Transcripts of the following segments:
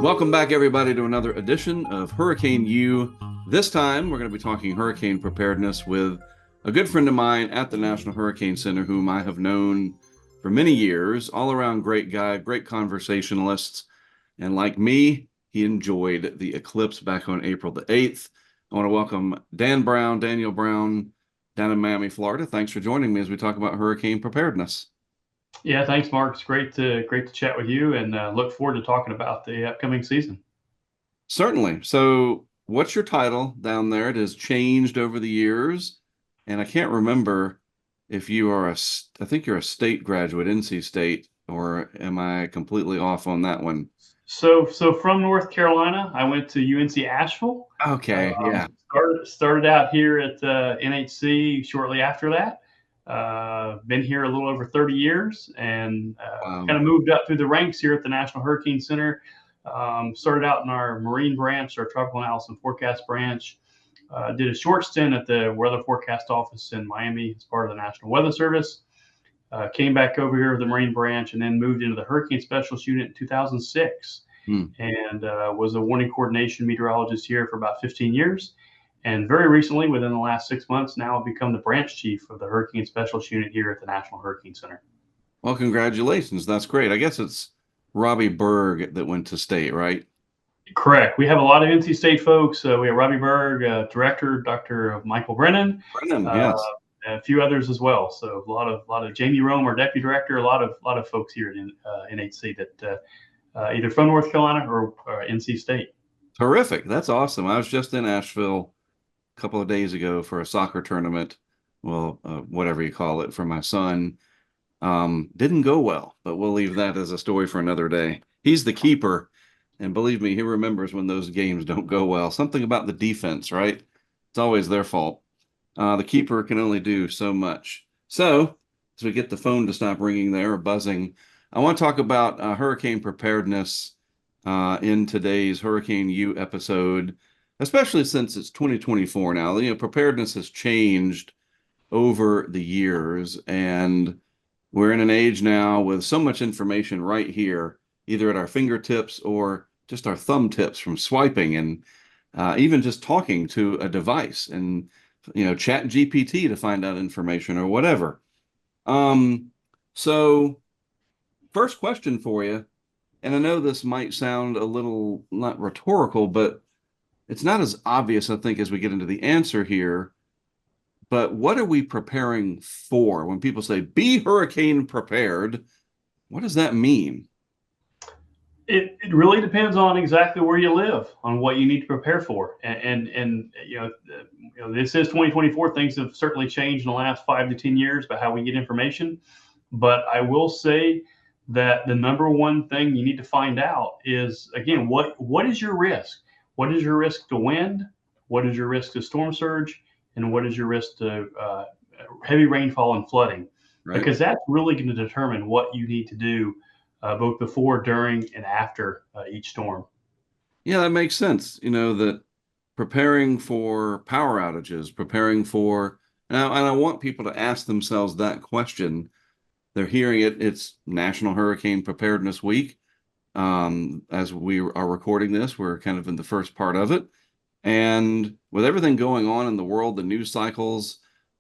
Welcome back, everybody, to another edition of Hurricane U. This time, we're going to be talking hurricane preparedness with a good friend of mine at the National Hurricane Center, whom I have known for many years, all around great guy, great conversationalist. And like me, he enjoyed the eclipse back on April the 8th. I want to welcome Daniel Brown, down in Miami, Florida. Thanks for joining me as we talk about hurricane preparedness. Yeah, thanks, Mark. It's great to chat with you, and look forward to talking about the upcoming season. Certainly. So, what's your title down there? It has changed over the years, and I can't remember if you are I think you're a state graduate, NC State, or am I completely off on that one? So from North Carolina, I went to UNC Asheville. Okay, yeah. Started out here at NHC shortly after that. Been here a little over 30 years, and kind of moved up through the ranks here at the National Hurricane Center. Started out in our marine branch, our tropical analysis and forecast branch. Did a short stint at the weather forecast office in Miami as part of the National Weather Service. Came back over here to the marine branch, and then moved into the hurricane specialist unit in 2006. And was a warning coordination meteorologist here for about 15 years. And very recently, within the last 6 months, now I've become the branch chief of the Hurricane Specialist Unit here at the National Hurricane Center. Well, congratulations. That's great. I guess it's Robbie Berg that went to state, right? Correct. We have a lot of NC State folks. We have Robbie Berg, director, Dr. Michael Brennan. Yes. And a few others as well. So a lot of Jamie Rome, our deputy director, a lot of folks here in NHC that either from North Carolina or NC State. Terrific. That's awesome. I was just in Asheville a couple of days ago for a soccer tournament. Well, whatever you call it, for my son. Didn't go well, but we'll leave that as a story for another day. He's the keeper, and believe me, he remembers when those games don't go well. Something about the defense, right? It's always their fault. The keeper can only do so much. So, as we get the phone to stop ringing there or buzzing, I want to talk about hurricane preparedness in today's Hurricane U episode, especially since it's 2024 now. You know, preparedness has changed over the years, and we're in an age now with so much information right here, either at our fingertips or just our thumb tips from swiping, and even just talking to a device and, you know, chat GPT to find out information or whatever. So first question for you, and I know this might sound a little not rhetorical, but it's not as obvious, I think, as we get into the answer here. But what are we preparing for? When people say be hurricane prepared, what does that mean? It really depends on exactly where you live, on what you need to prepare for. And this is 2024. Things have certainly changed in the last 5 to 10 years about how we get information. But I will say that the number one thing you need to find out is, again, what is your risk? What is your risk to wind? What is your risk to storm surge? And what is your risk to heavy rainfall and flooding? Right. Because that's really going to determine what you need to do both before, during, and after each storm. Yeah, that makes sense. You know, that preparing for power outages, preparing for, and I want people to ask themselves that question. They're hearing it. It's National Hurricane Preparedness Week. As we are recording this, we're kind of in the first part of it. And with everything going on in the world, the news cycles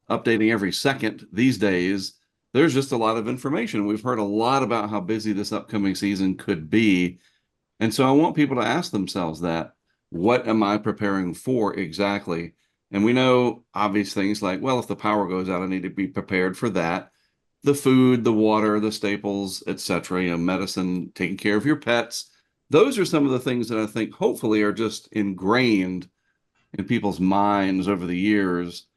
updating every second these days, there's just a lot of information. We've heard a lot about how busy this upcoming season could be. And so I want people to ask themselves that, what am I preparing for exactly? And we know obvious things like, well, if the power goes out, I need to be prepared for that. The food, the water, the staples, etc., you know, medicine, taking care of your pets. Those are some of the things that I think hopefully are just ingrained in people's minds over the years.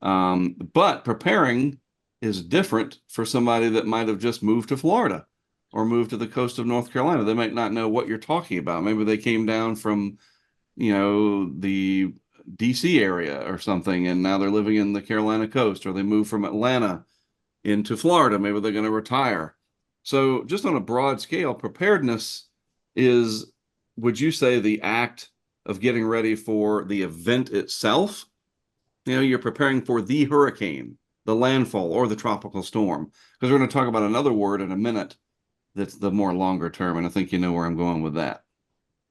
But preparing is different for somebody that might have just moved to Florida or moved to the coast of North Carolina. They might not know what you're talking about. Maybe they came down from, you know, the DC area or something, and now they're living in the Carolina coast, or they moved from Atlanta into Florida. Maybe they're going to retire. So just on a broad scale, preparedness is, would you say, the act of getting ready for the event itself? You know, you're preparing for the hurricane, the landfall, or the tropical storm. Because we're going to talk about another word in a minute that's the more longer term, and I think you know where I'm going with that.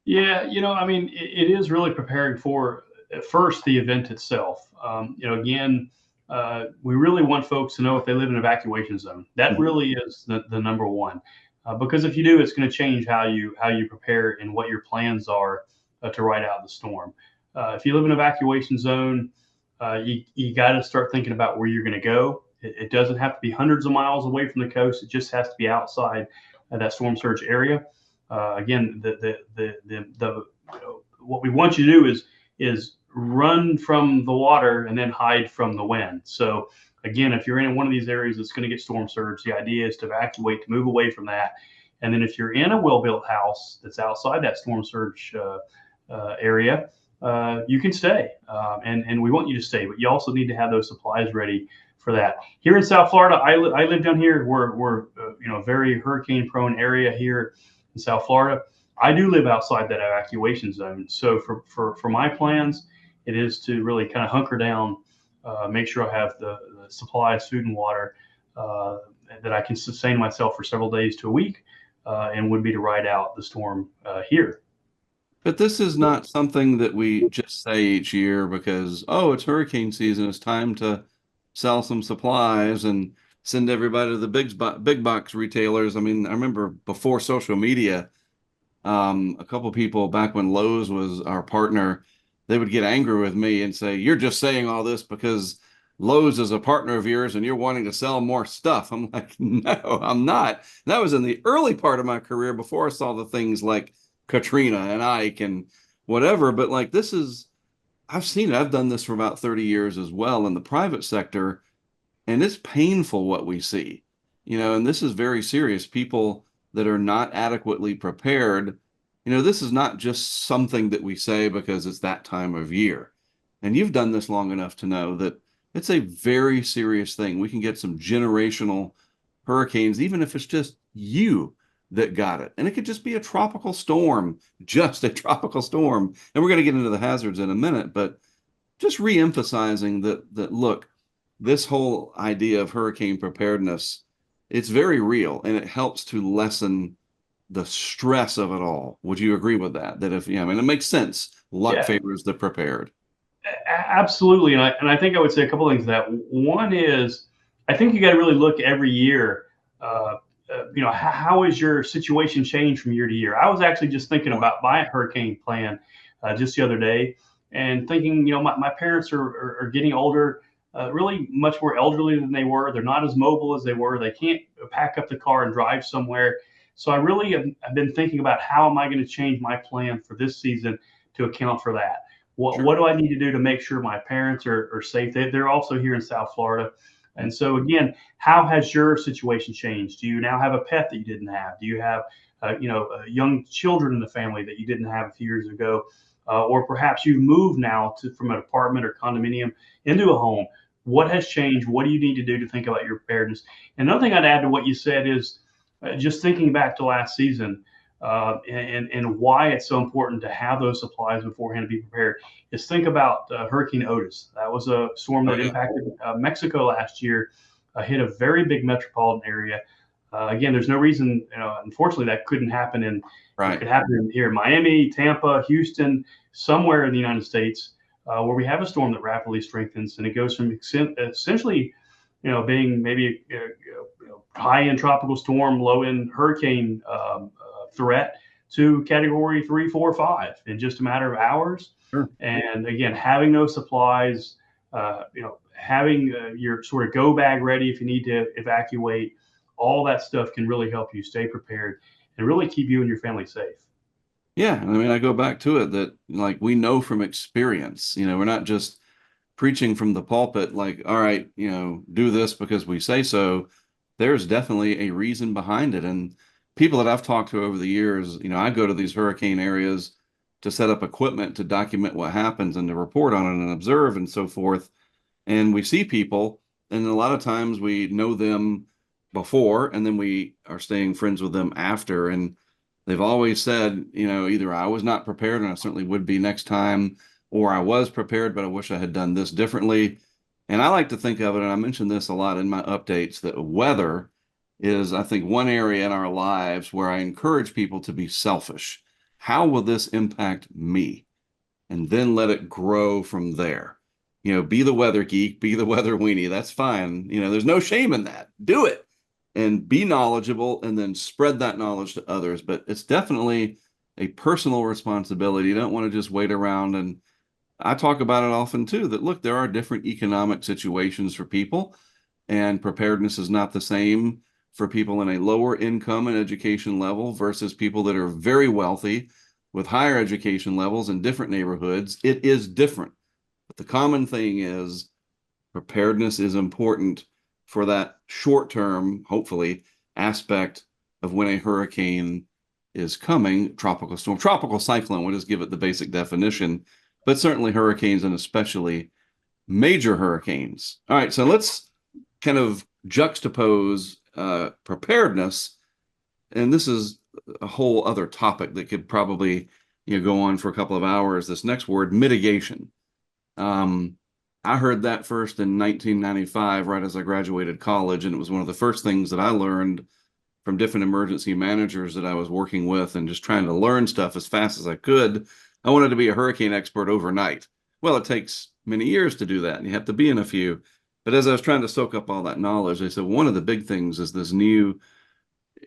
Yeah, I mean, it is really preparing for at first the event itself. Again, we really want folks to know if they live in an evacuation zone. That Mhm. really is the number one, because if you do, it's going to change how you prepare and what your plans are to ride out the storm. If you live in an evacuation zone, you got to start thinking about where you're going to go. It doesn't have to be hundreds of miles away from the coast. It just has to be outside that storm surge area. Again, what we want you to do is run from the water and then hide from the wind. So again, if you're in one of these areas that's going to get storm surge, the idea is to evacuate, to move away from that. And then if you're in a well-built house that's outside that storm surge area, you can stay, and we want you to stay. But you also need to have those supplies ready for that. Here in South Florida, I live down here. We're very hurricane-prone area here in South Florida. I do live outside that evacuation zone. So for my plans, it is to really kind of hunker down, make sure I have the supplies, food and water, uh, that I can sustain myself for several days to a week, and would be to ride out the storm here. But this is not something that we just say each year because, oh, it's hurricane season. It's time to sell some supplies and send everybody to the big box retailers. I mean, I remember before social media, a couple people back when Lowe's was our partner, they would get angry with me and say, "You're just saying all this because Lowe's is a partner of yours and you're wanting to sell more stuff." I'm like, "No, I'm not." That was in the early part of my career before I saw the things like Katrina and Ike and whatever. But like this is, I've seen it. I've done this for about 30 years as well in the private sector, and it's painful what we see, and this is very serious. People that are not adequately prepared, this is not just something that we say because it's that time of year. And you've done this long enough to know that it's a very serious thing. We can get some generational hurricanes, even if it's just you that got it. And it could just be a tropical storm, just a tropical storm. And we're going to get into the hazards in a minute, but just re-emphasizing that look, this whole idea of hurricane preparedness, it's very real and it helps to lessen the stress of it all. Would you agree with that? That if, I mean, it makes sense. Luck Yeah, favors the prepared. absolutely. And I think I would say a couple of things to that. One is, I think you got to really look every year. How is your situation changed from year to year? I was actually just thinking about my hurricane plan just the other day, and thinking, my parents are getting older, really much more elderly than they were. They're not as mobile as they were. They can't pack up the car and drive somewhere. So I really have been thinking about how am I going to change my plan for this season to account for that. What Sure. do I need to do to make sure my parents are safe? They're also here in South Florida. And so again, how has your situation changed? Do you now have a pet that you didn't have? Do you have young children in the family that you didn't have a few years ago? Or perhaps you've moved now from an apartment or condominium into a home. What has changed? What do you need to do to think about your preparedness? And another thing I'd add to what you said is just thinking back to last season, and why it's so important to have those supplies beforehand to be prepared is think about Hurricane Otis. That was a storm Oh that yeah. impacted Mexico last year, hit a very big metropolitan area. Again, there's no reason, unfortunately, that couldn't happen it Right. could happen here in Miami, Tampa, Houston, somewhere in the United States, where we have a storm that rapidly strengthens, and it goes from essentially, being maybe high end tropical storm, low end hurricane threat to category 3, 4, 5 in just a matter of hours. Sure. And again, having those supplies, having your sort of go bag ready if you need to evacuate, all that stuff can really help you stay prepared and really keep you and your family safe. Yeah. I mean, I go back to it that like we know from experience, we're not just preaching from the pulpit, like, all right, do this because we say so. There's definitely a reason behind it. And people that I've talked to over the years, I go to these hurricane areas to set up equipment to document what happens and to report on it and observe and so forth. And we see people, and a lot of times we know them before, and then we are staying friends with them after. And they've always said, either I was not prepared, and I certainly would be next time, or I was prepared, but I wish I had done this differently. And I like to think of it, and I mentioned this a lot in my updates, that weather is, I think, one area in our lives where I encourage people to be selfish. how will this impact me? And then let it grow from there. Be the weather geek, be the weather weenie. That's fine. There's no shame in that. Do it and be knowledgeable and then spread that knowledge to others. But it's definitely a personal responsibility. You don't want to just wait around. And I talk about it often too, that look, there are different economic situations for people, and preparedness is not the same for people in a lower income and education level versus people that are very wealthy with higher education levels in different neighborhoods. It is different. But the common thing is preparedness is important for that short term, hopefully, aspect of when a hurricane is coming, tropical storm, tropical cyclone, we'll just give it the basic definition, but certainly hurricanes and especially major hurricanes. All right, so let's kind of juxtapose preparedness, and this is a whole other topic that could probably go on for a couple of hours. This next word, mitigation. I heard that first in 1995, right as I graduated college, and it was one of the first things that I learned from different emergency managers that I was working with, and just trying to learn stuff as fast as I could. I wanted to be a hurricane expert overnight. Well, it takes many years to do that, and you have to be in a few. But as I was trying to soak up all that knowledge, they said one of the big things is this new,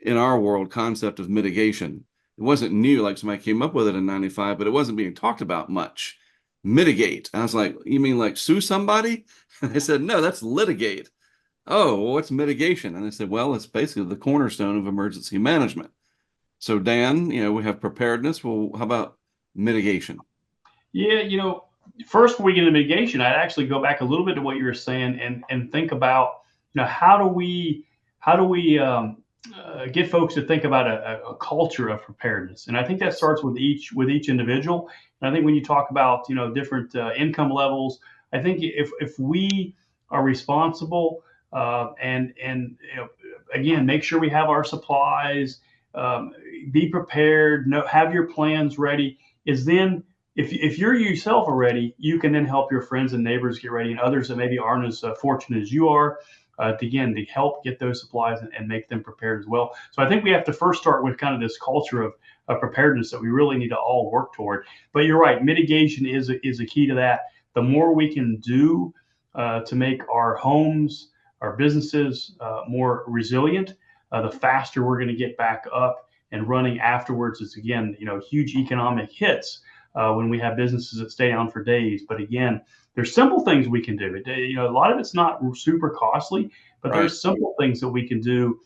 in our world, concept of mitigation. It wasn't new, like somebody came up with it in 95, but it wasn't being talked about much. Mitigate. I was like, you mean like sue somebody? And they said, no, that's litigate. Oh, well, what's mitigation? And they said, well, it's basically the cornerstone of emergency management. So Dan, we have preparedness. Well, how about mitigation? Yeah, first before we get into mitigation, I'd actually go back a little bit to what you were saying and think about, how do we get folks to think about a culture of preparedness? And I think that starts with each individual. And I think when you talk about different income levels, I think if we are responsible and again, make sure we have our supplies, be prepared, have your plans ready. Is then if you're yourself ready, you can then help your friends and neighbors get ready, and others that maybe aren't as fortunate as you are, to help get those supplies and make them prepared as well. So I think we have to first start with kind of this culture of preparedness that we really need to all work toward. But you're right, mitigation is a key to that. The more we can do to make our homes, our businesses more resilient, the faster we're going to get back up and running afterwards. It's again, huge economic hits when we have businesses that stay down for days. But again, there's simple things we can do. A lot of it's not super costly, but Right. there's simple things that we can do.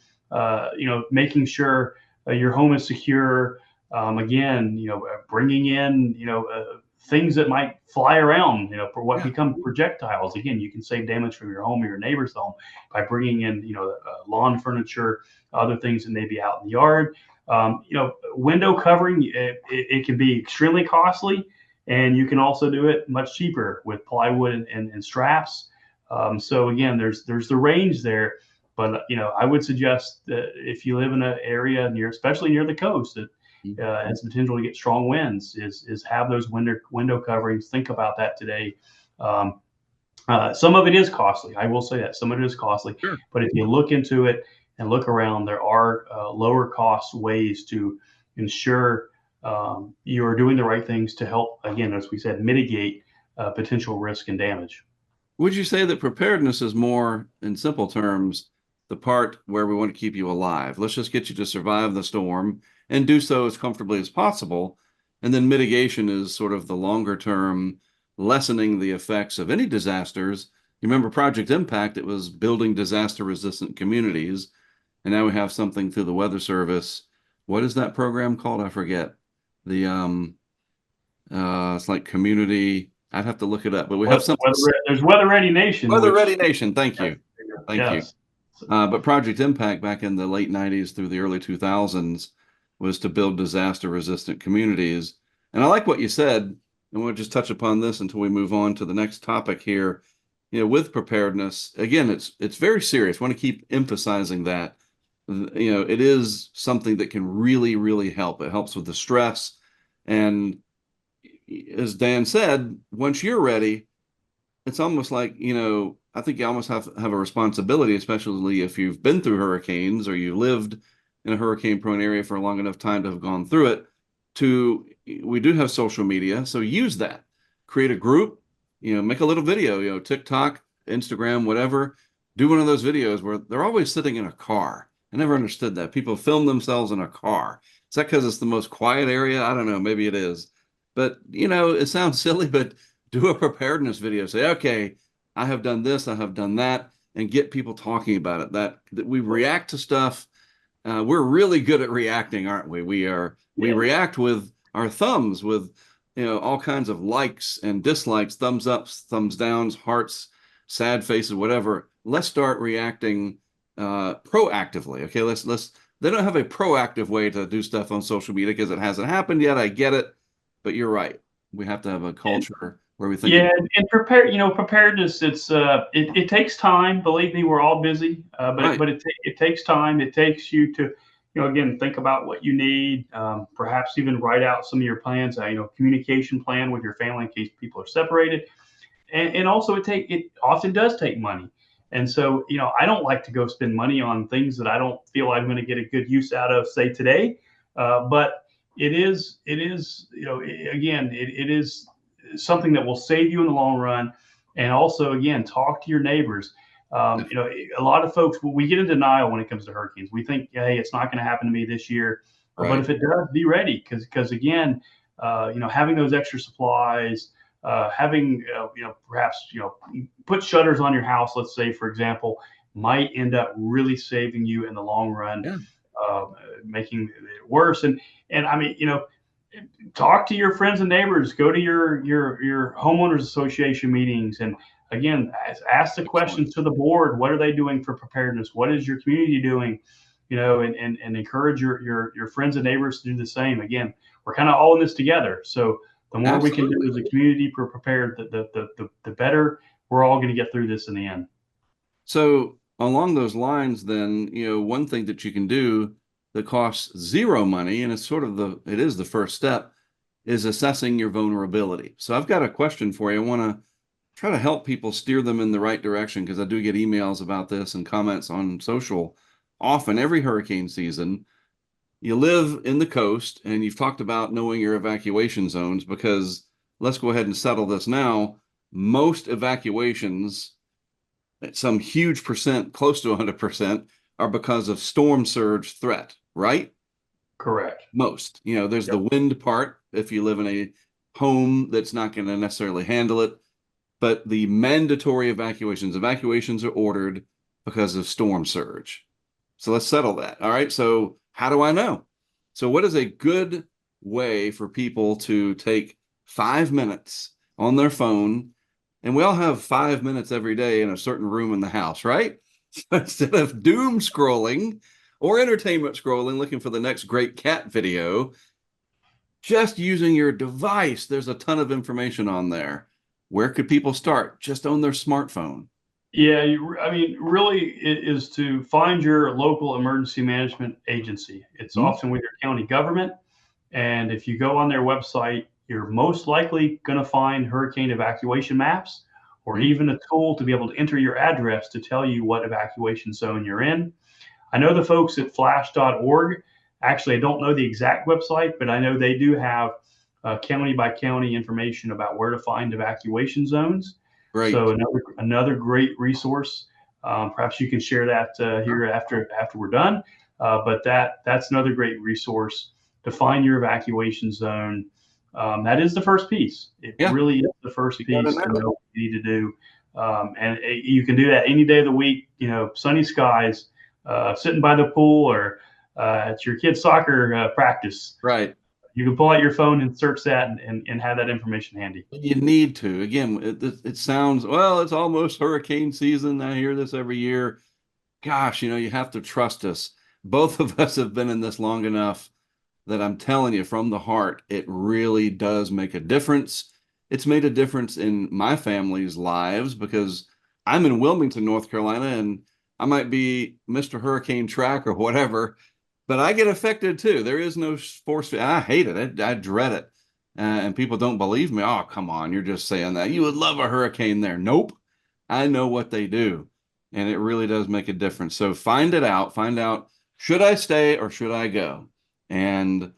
Making sure your home is secure. Again, bringing in, things that might fly around, for what become projectiles. Again, you can save damage from your home or your neighbor's home by bringing in, lawn furniture, other things that may be out in the yard. Window covering, it can be extremely costly, and you can also do it much cheaper with plywood and straps. So again, there's the range there, but I would suggest that if you live in an area especially near the coast, that has potential to get strong winds, is have those window coverings. Think about that today. Some of it is costly. I will say that some of it is costly, Sure. but if you look into it and look around, there are lower cost ways to ensure you are doing the right things to help, again, as we said, mitigate potential risk and damage. Would you say that preparedness is more, in simple terms, the part where we want to keep you alive? Let's just get you to survive the storm and do so as comfortably as possible. And then mitigation is sort of the longer term, lessening the effects of any disasters. You remember Project Impact, it was building disaster resistant communities. And now we have something through the Weather Service. What is that program called? I forget. It's like community. I'd have to look it up, but we have something. There's Weather Ready Nation. Weather Ready Nation. Thank you. Thank Yes. you. But Project Impact back in the late 90s through the early 2000s was to build disaster resistant communities. And I like what you said, and we'll just touch upon this until we move on to the next topic here. With preparedness, again, it's very serious. I want to keep emphasizing that. It is something that can really, really help. It helps with the stress. And as Dan said, once you're ready, it's almost like, I think you almost have a responsibility, especially if you've been through hurricanes or you lived in a hurricane prone area for a long enough time to have gone through it. we do have social media, so use that. Create a group, make a little video, TikTok, Instagram, whatever. Do one of those videos where they're always sitting in a car. I never understood that. People film themselves in a car. Is that because it's the most quiet area? I don't know. Maybe it is. But, it sounds silly, but do a preparedness video. Say, okay, I have done this, I have done that, and get people talking about it. That we react to stuff. We're really good at reacting, aren't we? We react with our thumbs, with all kinds of likes and dislikes, thumbs ups, thumbs downs, hearts, sad faces, whatever. Let's start reacting proactively. Okay, let's. They don't have a proactive way to do stuff on social media because it hasn't happened yet. I get it, but you're right. We have to have a culture where we think. Yeah, and preparedness. It takes time. Believe me, we're all busy, Right. but it takes time. It takes you to, again, think about what you need. Perhaps even write out some of your plans. Communication plan with your family in case people are separated, and also it often does take money. And so, I don't like to go spend money on things that I don't feel I'm going to get a good use out of, say today. But it is, again, it is something that will save you in the long run. And also, again, talk to your neighbors. A lot of folks, we get in denial when it comes to hurricanes. We think, hey, it's not going to happen to me this year. But Right. if it does, be ready, because again, having those extra supplies, having perhaps put shutters on your house, let's say for example, might end up really saving you in the long run, Yeah. uh, making it worse. And I mean, talk to your friends and neighbors, go to your homeowners association meetings, and again, ask the Excellent. questions to the board. What are they doing for preparedness? What is your community doing? And encourage your friends and neighbors to do the same. Again, we're kind of all in this together, so the more we can do Absolutely. as a community for prepared, the better we're all going to get through this in the end. So along those lines, then, one thing that you can do that costs zero money, and it is the first step, is assessing your vulnerability. So I've got a question for you. I want to try to help people steer them in the right direction because I do get emails about this and comments on social often every hurricane season. You live in the coast and you've talked about knowing your evacuation zones because let's go ahead and settle this now. Most evacuations, some huge percent, close to 100%, are because of storm surge threat, right? Correct. Most. There's the Yep. wind part if you live in a home that's not going to necessarily handle it, but the mandatory evacuations are ordered because of storm surge. So let's settle that. All right. So how do I know? So what is a good way for people to take 5 minutes on their phone? And we all have 5 minutes every day in a certain room in the house, right? So instead of doom scrolling or entertainment scrolling, looking for the next great cat video, just using your device, there's a ton of information on there. Where could people start? Just on their smartphone. Yeah, I mean, really, it is to find your local emergency management agency. It's Hmm? often with your county government. And if you go on their website, you're most likely going to find hurricane evacuation maps or Hmm? even a tool to be able to enter your address to tell you what evacuation zone you're in. I know the folks at flash.org. Actually, I don't know the exact website, but I know they do have county by county information about where to find evacuation zones. So Great. another great resource. Perhaps you can share that here after we're done. But that's another great resource to find your evacuation zone. That is the first piece. It Yeah, really is the first you got to piece to know. know what you need to do. And you can do that any day of the week. Sunny skies, sitting by the pool, or at your kid's soccer practice. Right. You can pull out your phone and search that and have that information handy. You need to. Again, it sounds, well, it's almost hurricane season. I hear this every year. Gosh, you have to trust us. Both of us have been in this long enough that I'm telling you from the heart, it really does make a difference. It's made a difference in my family's lives because I'm in Wilmington, North Carolina, and I might be Mr. HurricaneTrack or whatever, but I get affected too. There is no force. I hate it. I dread it. And people don't believe me. Oh, come on. You're just saying that. You would love a hurricane there. Nope. I know what they do. And it really does make a difference. So find it out. Find out, should I stay or should I go? And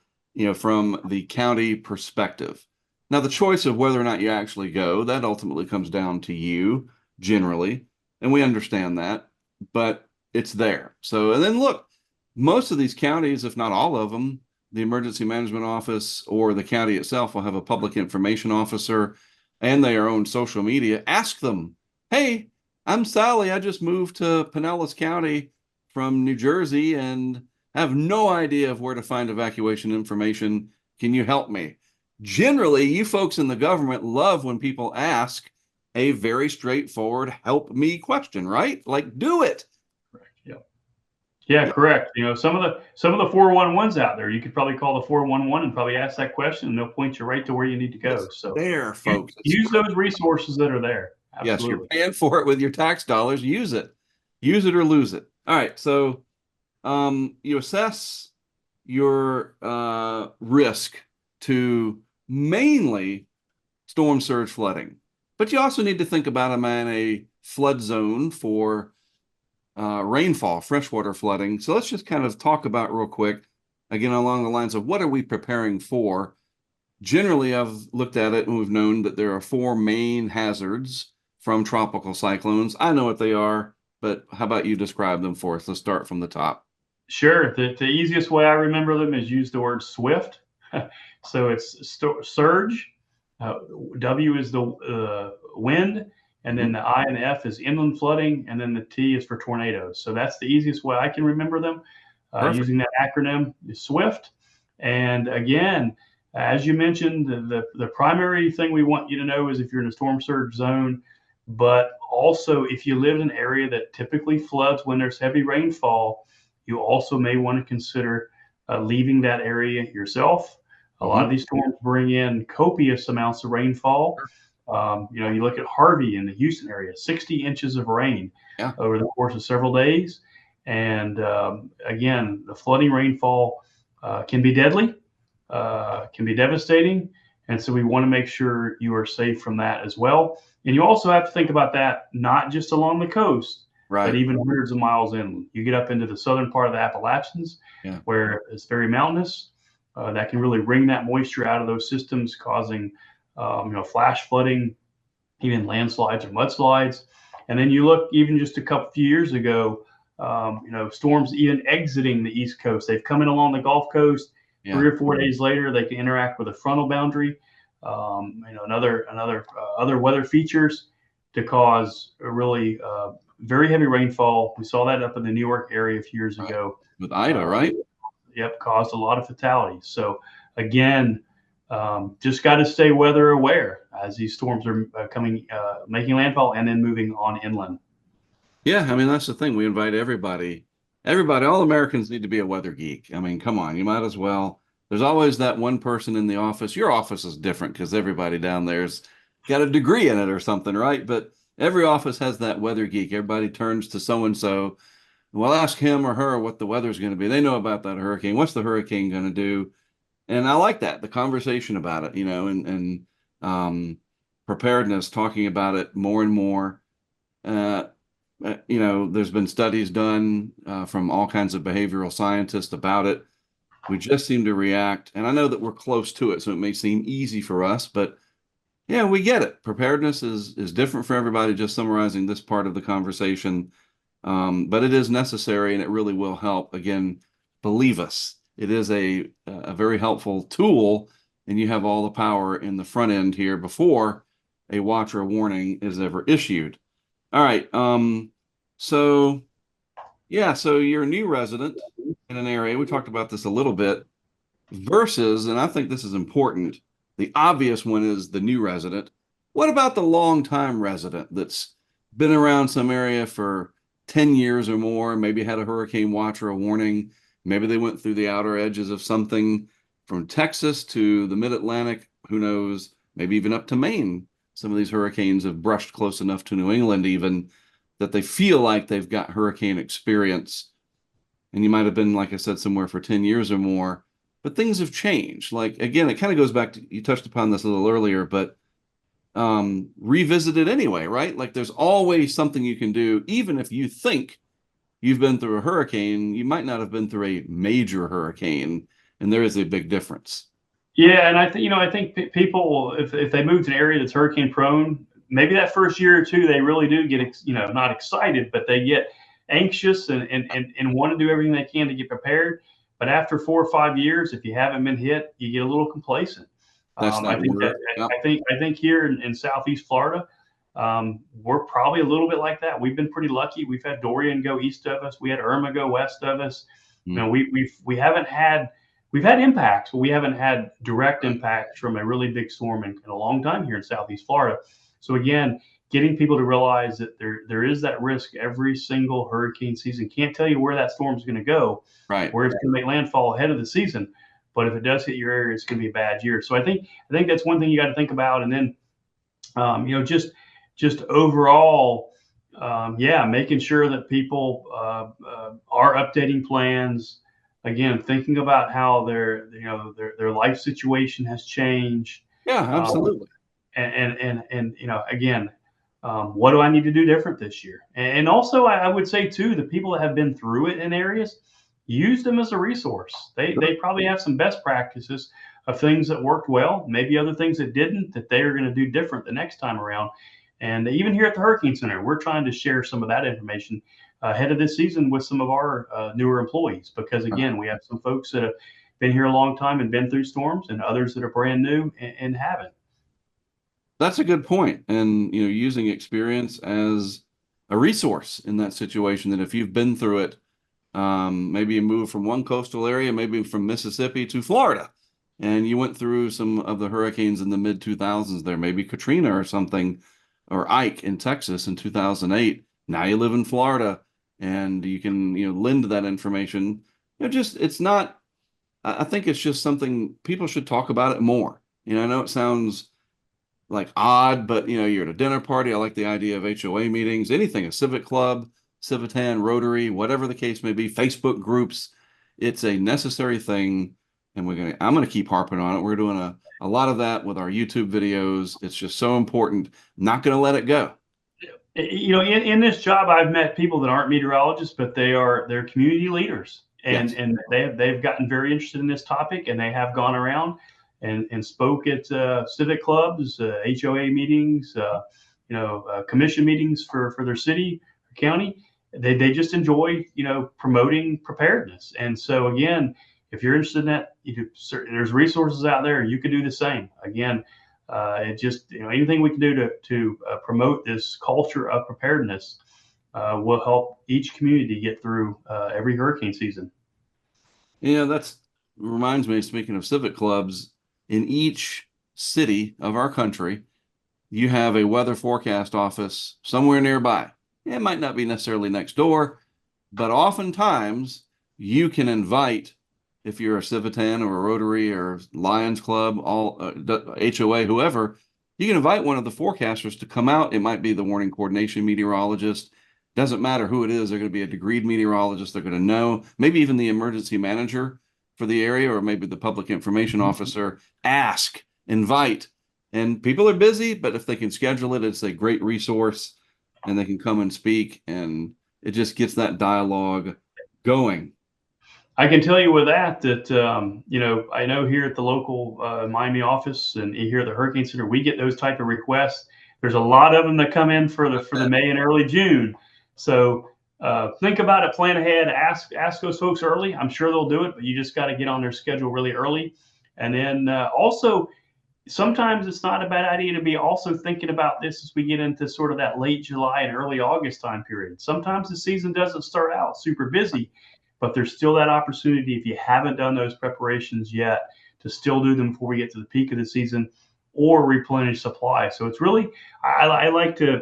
from the county perspective. Now, the choice of whether or not you actually go, that ultimately comes down to you generally, and we understand that, but it's there. So, and then look, most of these counties, if not all of them, the emergency management office or the county itself will have a public information officer and their own social media. Ask them, hey, I'm Sally. I just moved to Pinellas County from New Jersey and have no idea of where to find evacuation information. Can you help me? Generally, you folks in the government love when people ask a very straightforward help me question, right? Like, do it. Yeah. Yeah, correct. Some of the 411s out there, you could probably call the 411 and probably ask that question, and they'll point you right to where you need to go. It's So there, folks. use those resources that are there. Yes, you're Absolutely. paying for it with your tax dollars. Use it or lose it. All right. So you assess your risk to mainly storm surge flooding, but you also need to think about them in a flood zone for rainfall, freshwater flooding. So let's just kind of talk about real quick, again, along the lines of what are we preparing for? Generally, I've looked at it and we've known that there are four main hazards from tropical cyclones. I know what they are, but how about you describe them for us? Let's start from the top. Sure. The easiest way I remember them is use the word swift. So it's surge. Uh, W is the wind, and then Mhm. the I and the F is inland flooding, and then the T is for tornadoes. So that's the easiest way I can remember them Perfect. using that acronym is SWIFT. And again, as you mentioned, the primary thing we want you to know is if you're in a storm surge zone, but also if you live in an area that typically floods when there's heavy rainfall, you also may want to consider leaving that area yourself. A lot of Mhm. these storms bring in copious amounts of rainfall. You look at Harvey in the Houston area, 60 inches of rain Yeah. over the course of several days. And again, the flooding rainfall can be deadly, can be devastating. And so we want to make sure you are safe from that as well. And you also have to think about that not just along the coast, but Right. even hundreds of miles inland. You get up into the southern part of the Appalachians, Yeah. where it's very mountainous. That can really wring that moisture out of those systems, causing flash flooding, even landslides or mudslides. And then you look even just a couple few years ago, storms even exiting the East Coast. They've come in along the Gulf Coast. Yeah. 3 or 4 days later, they can interact with a frontal boundary, other weather features to cause a really very heavy rainfall. We saw that up in the New York area a few years Right. ago. With Ida, Uh, right? yep, caused a lot of fatalities. So again, just got to stay weather aware as these storms are making landfall and then moving on inland. Yeah, I mean that's the thing. We invite everybody. Everybody, all Americans need to be a weather geek. I mean, come on, you might as well. There's always that one person in the office. Your office is different because everybody down there's got a degree in it or something, right? But every office has that weather geek. Everybody turns to so and so. Well, ask him or her what the weather's going to be. They know about that hurricane. What's the hurricane going to do? And I like that, the conversation about it, and preparedness, talking about it more and more. Uh, there's been studies done from all kinds of behavioral scientists about it. We just seem to react, and I know that we're close to it, so it may seem easy for us, but yeah, we get it. Preparedness is different for everybody. Just summarizing this part of the conversation, but it is necessary, and it really will help. Again, believe us, it is a very helpful tool, and you have all the power in the front end here before a watch or warning is ever issued. All right. So yeah, so you're a new resident in an area. We talked about this a little bit versus, and I think this is important. The obvious one is the new resident. What about the long-time resident that's been around some area for 10 years or more, maybe had a hurricane watch or a warning? Maybe they went through the outer edges of something from Texas to the mid-Atlantic, who knows, maybe even up to Maine. Some of these hurricanes have brushed close enough to New England even that they feel like they've got hurricane experience. And you might have been, like I said, somewhere for 10 years or more, but things have changed. Like, again, it kind of goes back to, you touched upon this a little earlier, but revisit it anyway, right? Like there's always something you can do, even if you think you've been through a hurricane, you might not have been through a major hurricane. and there is a big difference. Yeah, and I think people, if they move to an area that's hurricane prone, maybe that first year or two they really do get not excited, but they get anxious and want to do everything they can to get prepared. But after 4 or 5 years, if you haven't been hit, you get a little complacent. That's I that think that word. Yep. I think here in Southeast Florida, we're probably a little bit like that. We've been pretty lucky. We've had Dorian go east of us. We had Irma go west of us. You know, we haven't had we've had impacts, but we haven't had direct Right. impacts from a really big storm in a long time here in Southeast Florida. So again, getting people to realize that there is that risk every single hurricane season. Can't tell you where that storm is going to go, Right. where it's going to make landfall ahead of the season. But if it does hit your area, it's going to be a bad year. So I think that's one thing you got to think about. And then just overall, yeah, making sure that people are updating plans. Again, thinking about how their life situation has changed, Yeah, um, absolutely. and again, what do I need to do different this year? And also, I would say too, the people that have been through it in areas, use them as a resource. They probably have some best practices of things that worked well, maybe other things that didn't, that they are going to do different the next time around. And even here at the Hurricane Center, we're trying to share some of that information ahead of this season with some of our newer employees, because Right. again, we have some folks that have been here a long time and been through storms, and others that are brand new and haven't. That's a good point. And, using experience as a resource in that situation, that if you've been through it, maybe you moved from one coastal area, maybe from Mississippi to Florida, and you went through some of the hurricanes in the mid 2000s there, maybe Katrina or something, or Ike in Texas in 2008. Now you live in Florida and you can, lend that information. It's not, I think it's just something people should talk about it more. I know it sounds like odd, but you're at a dinner party. I like the idea of HOA meetings, anything, a civic club, Civitan, Rotary, whatever the case may be, Facebook groups. It's a necessary thing, and I'm gonna keep harping on it. We're doing a lot of that with our YouTube videos. It's just so important. Not gonna let it go. In this job, I've met people that aren't meteorologists, but they're community leaders, Yes. and they've gotten very interested in this topic, and they have gone around and spoke at civic clubs, HOA meetings, commission meetings for their city or county. They just enjoy promoting preparedness. And so again, if you're interested in that, there's resources out there. You can do the same. Again, it just anything we can do to promote this culture of preparedness will help each community get through every hurricane season. That's reminds me, speaking of civic clubs, in each city of our country, you have a weather forecast office somewhere nearby. It might not be necessarily next door, but oftentimes you can invite, if you're a Civitan or a Rotary or Lions Club, all HOA, whoever, you can invite one of the forecasters to come out. It might be the warning coordination meteorologist. Doesn't matter who it is. They're going to be a degreed meteorologist. They're going to know, maybe even the emergency manager for the area, or maybe the public information officer. Ask, invite. And people are busy, but if they can schedule it, it's a great resource, and they can come and speak, and it just gets that dialogue going. I can tell you with that I know here at the local Miami office and here at the Hurricane Center, we get those type of requests. There's a lot of them that come in for the May and early June. So think about it, plan ahead, ask those folks early. I'm sure they'll do it, but you just got to get on their schedule really early. And then also, sometimes it's not a bad idea to be also thinking about this as we get into sort of that late July and early August time period. Sometimes the season doesn't start out super busy, but there's still that opportunity, if you haven't done those preparations yet, to still do them before we get to the peak of the season or replenish supply. So it's really, I like to,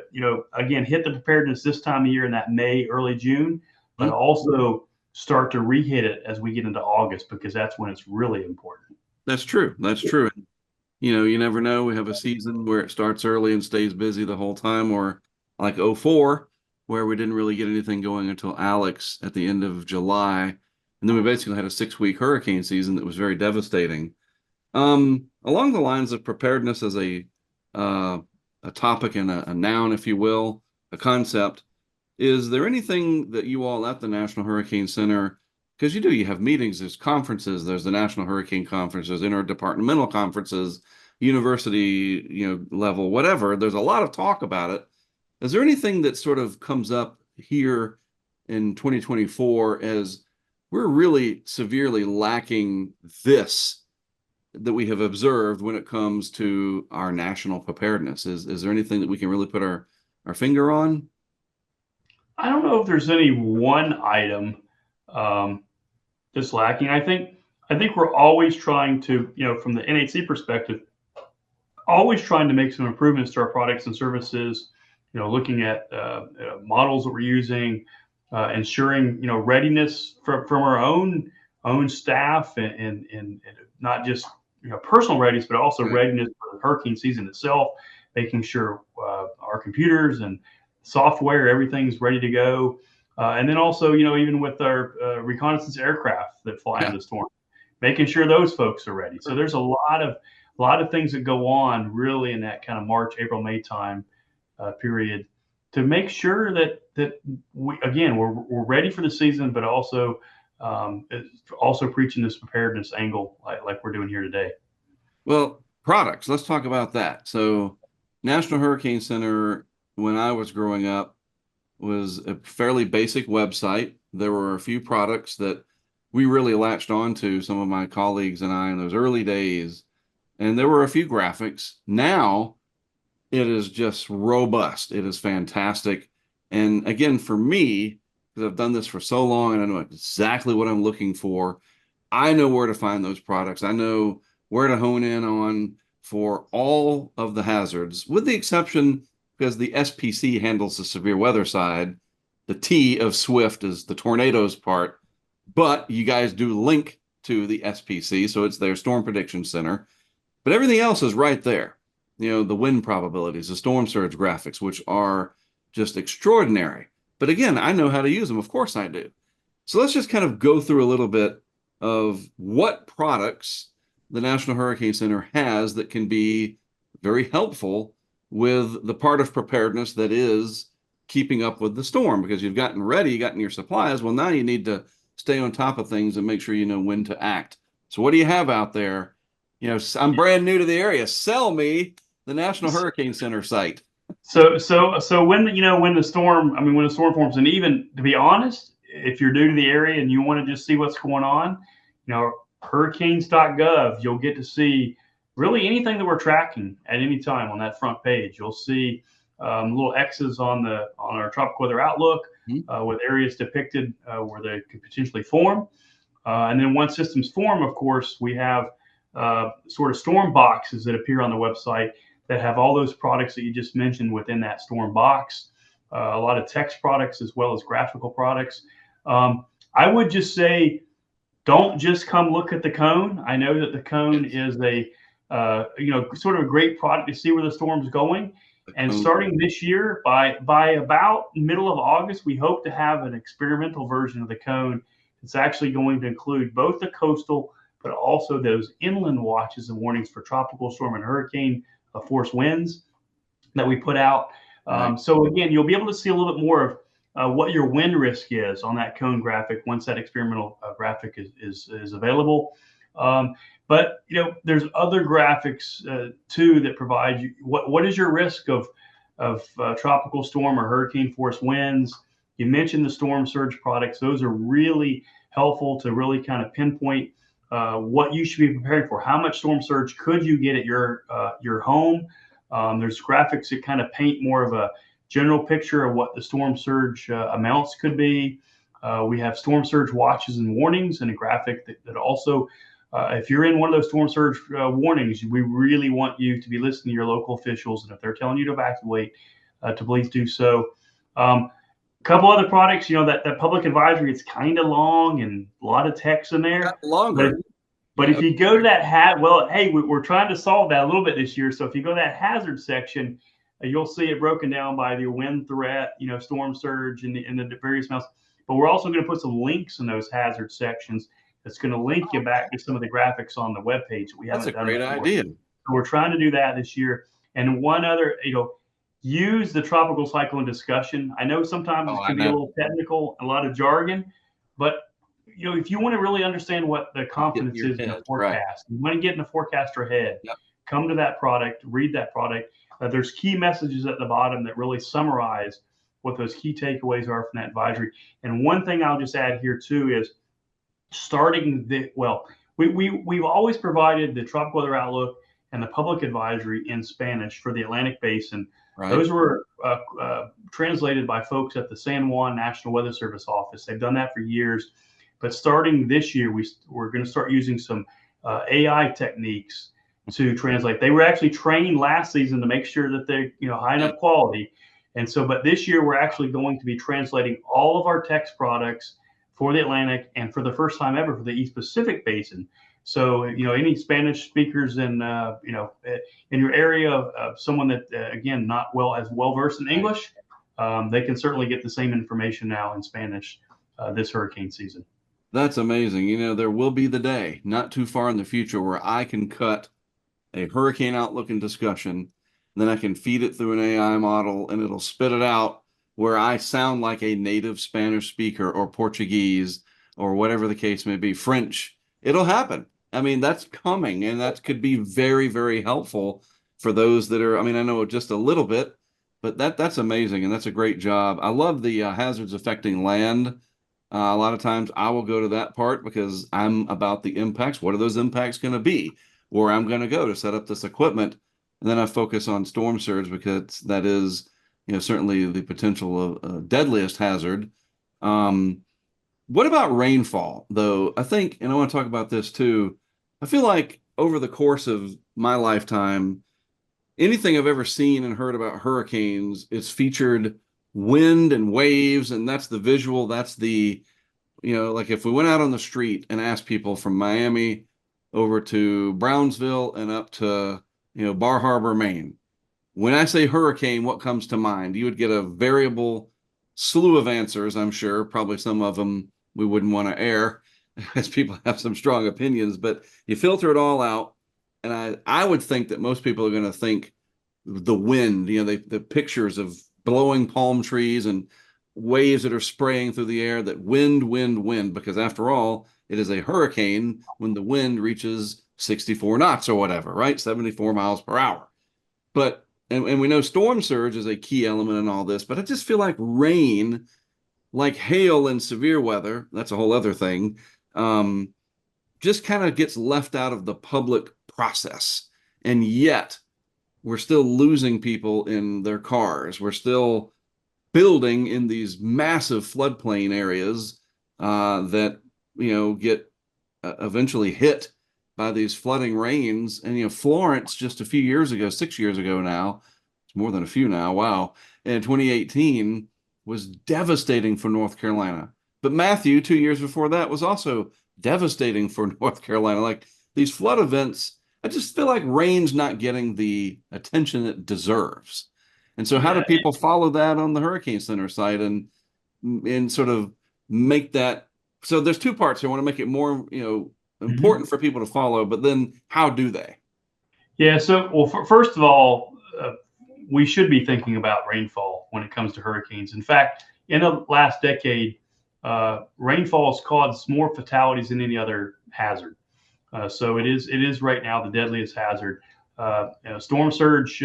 again, hit the preparedness this time of year in that May, early June, but also start to re-hit it as we get into August, because that's when it's really important. That's true. That's true. You never know. We have a season where it starts early and stays busy the whole time, or like '04, where we didn't really get anything going until Alex at the end of July. And then we basically had a 6-week hurricane season that was very devastating. Along the lines of preparedness as a topic and a noun, if you will, a concept, is there anything that you all at the National Hurricane Center because you have meetings, there's conferences, there's the National Hurricane Conference, there's interdepartmental conferences, university, level, whatever. There's a lot of talk about it. Is there anything that sort of comes up here in 2024 as we're really severely lacking this that we have observed when it comes to our national preparedness? Is there anything that we can really put our finger on? I don't know if there's any one item that's lacking. I think we're always trying to, from the NHC perspective, always trying to make some improvements to our products and services. Looking at models that we're using, ensuring readiness from our own staff, and not just personal readiness, but also Right. readiness for the hurricane season itself. Making sure our computers and software, everything's ready to go. And then also, even with our reconnaissance aircraft that fly Yeah. in the storm, making sure those folks are ready. So there's a lot of things that go on really in that kind of March, April, May time period to make sure that we're ready for the season, but also preaching this preparedness angle like we're doing here today. Well, products, let's talk about that. So, National Hurricane Center, when I was growing up, was a fairly basic website. There were a few products that we really latched on to, some of my colleagues and I, in those early days. And there were a few graphics. Now it is just robust. It is fantastic. And again, for me, because I've done this for so long and I know exactly what I'm looking for, I know where to find those products. I know where to hone in on for all of the hazards, with the exception, because the SPC handles the severe weather side. The T of SWIFT is the tornadoes part, but you guys do link to the SPC, so it's their Storm Prediction Center. But everything else is right there. The wind probabilities, the storm surge graphics, which are just extraordinary. But again, I know how to use them. Of course I do. So let's just kind of go through a little bit of what products the National Hurricane Center has that can be very helpful with the part of preparedness that is keeping up with the storm, because you've gotten ready, gotten your supplies. Well, now you need to stay on top of things and make sure you know when to act. So what do you have out there? I'm brand new to the area. Sell me the National Hurricane Center site. So when the storm, when the storm forms, and even to be honest, if you're new to the area and you want to just see what's going on, hurricanes.gov, you'll get to see really anything that we're tracking at any time on that front page. You'll see little X's on our tropical weather outlook with areas depicted where they could potentially form. And then once systems form, of course, we have sort of storm boxes that appear on the website that have all those products that you just mentioned within that storm box. A lot of text products as well as graphical products. I would just say, don't just come look at the cone. I know that the cone is a sort of a great product to see where the storm's going. And starting this year, by about middle of August, we hope to have an experimental version of the cone. It's actually going to include both the coastal, but also those inland watches and warnings for tropical storm and hurricane force winds that we put out. So again, you'll be able to see a little bit more of what your wind risk is on that cone graphic once that experimental graphic is available. But there's other graphics too that provide you what is your risk of tropical storm or hurricane force winds. You mentioned the storm surge products; those are really helpful to really kind of pinpoint what you should be preparing for. How much storm surge could you get at your home? There's graphics that kind of paint more of a general picture of what the storm surge amounts could be. We have storm surge watches and warnings, and a graphic that also, if you're in one of those storm surge warnings, we really want you to be listening to your local officials, and if they're telling you to evacuate, to please do so. A couple other products, that public advisory, it's kind of long and a lot of text in there. Longer. But if you go to that hey, we're trying to solve that a little bit this year. So if you go to that hazard section, you'll see it broken down by the wind threat, storm surge, and the various amounts. But we're also going to put some links in those hazard sections that's going to link you back to some of the graphics on the webpage that we haven't done before. That's a great idea. So we're trying to do that this year. And one other, use the tropical cyclone discussion. I know sometimes it can be a little technical, a lot of jargon, but if you want to really understand what the Get in confidence your is in a head. Right. forecast, you want to get in a forecaster head, Yep. come to that product, read that product. There's key messages at the bottom that really summarize what those key takeaways are from that advisory. And one thing I'll just add here too is starting the well, we've always provided the tropical weather outlook and the public advisory in Spanish for the Atlantic Basin. Right. Those were translated by folks at the San Juan National Weather Service office. They've done that for years, but starting this year, we're going to start using some AI techniques to translate. They were actually trained last season to make sure that they're high enough quality, and so but this year we're actually going to be translating all of our text products for the Atlantic and for the first time ever for the East Pacific Basin. So any Spanish speakers in in your area, someone that again not as well versed in English, they can certainly get the same information now in Spanish this hurricane season. That's amazing. There will be the day not too far in the future where I can cut a hurricane outlook and discussion, and then I can feed it through an AI model and it'll spit it out where I sound like a native Spanish speaker or Portuguese or whatever the case may be, French. It'll happen. I mean, that's coming, and that could be very, very helpful for those that are, I mean, I know just a little bit, but that's amazing, and that's a great job. I love the hazards affecting land. A lot of times I will go to that part because I'm about the impacts. What are those impacts going to be? Where I'm going to go to set up this equipment. And then I focus on storm surge because that is, certainly the potential of deadliest hazard. What about rainfall, though? I think, and I want to talk about this too. I feel like over the course of my lifetime, anything I've ever seen and heard about hurricanes, it's featured wind and waves, and that's the visual. That's the, like if we went out on the street and asked people from Miami over to Brownsville and up to, Bar Harbor, Maine, when I say hurricane, what comes to mind? You would get a variable slew of answers, I'm sure. Probably some of them we wouldn't want to air as people have some strong opinions, but you filter it all out. And I would think that most people are going to think the wind, the pictures of blowing palm trees and waves that are spraying through the air, that wind, because after all, it is a hurricane when the wind reaches 64 knots or whatever, right? 74 miles per hour. But, and we know storm surge is a key element in all this, but I just feel like rain, like hail and severe weather, that's a whole other thing, just kind of gets left out of the public process. And yet we're still losing people in their cars. We're still building in these massive floodplain areas that get eventually hit by these flooding rains. And Florence just a few years ago, 6 years ago now, it's more than a few now, wow, in 2018 was devastating for North Carolina. But Matthew, 2 years before that, was also devastating for North Carolina. Like these flood events, I just feel like rain's not getting the attention it deserves. And so how do people follow that on the Hurricane Center site and sort of make that? So there's two parts here. I want to make it more, important for people to follow, but then how do they? Yeah. So, well, first of all, we should be thinking about rainfall when it comes to hurricanes. In fact, in the last decade, rainfall has caused more fatalities than any other hazard. So it is right now the deadliest hazard. Storm surge,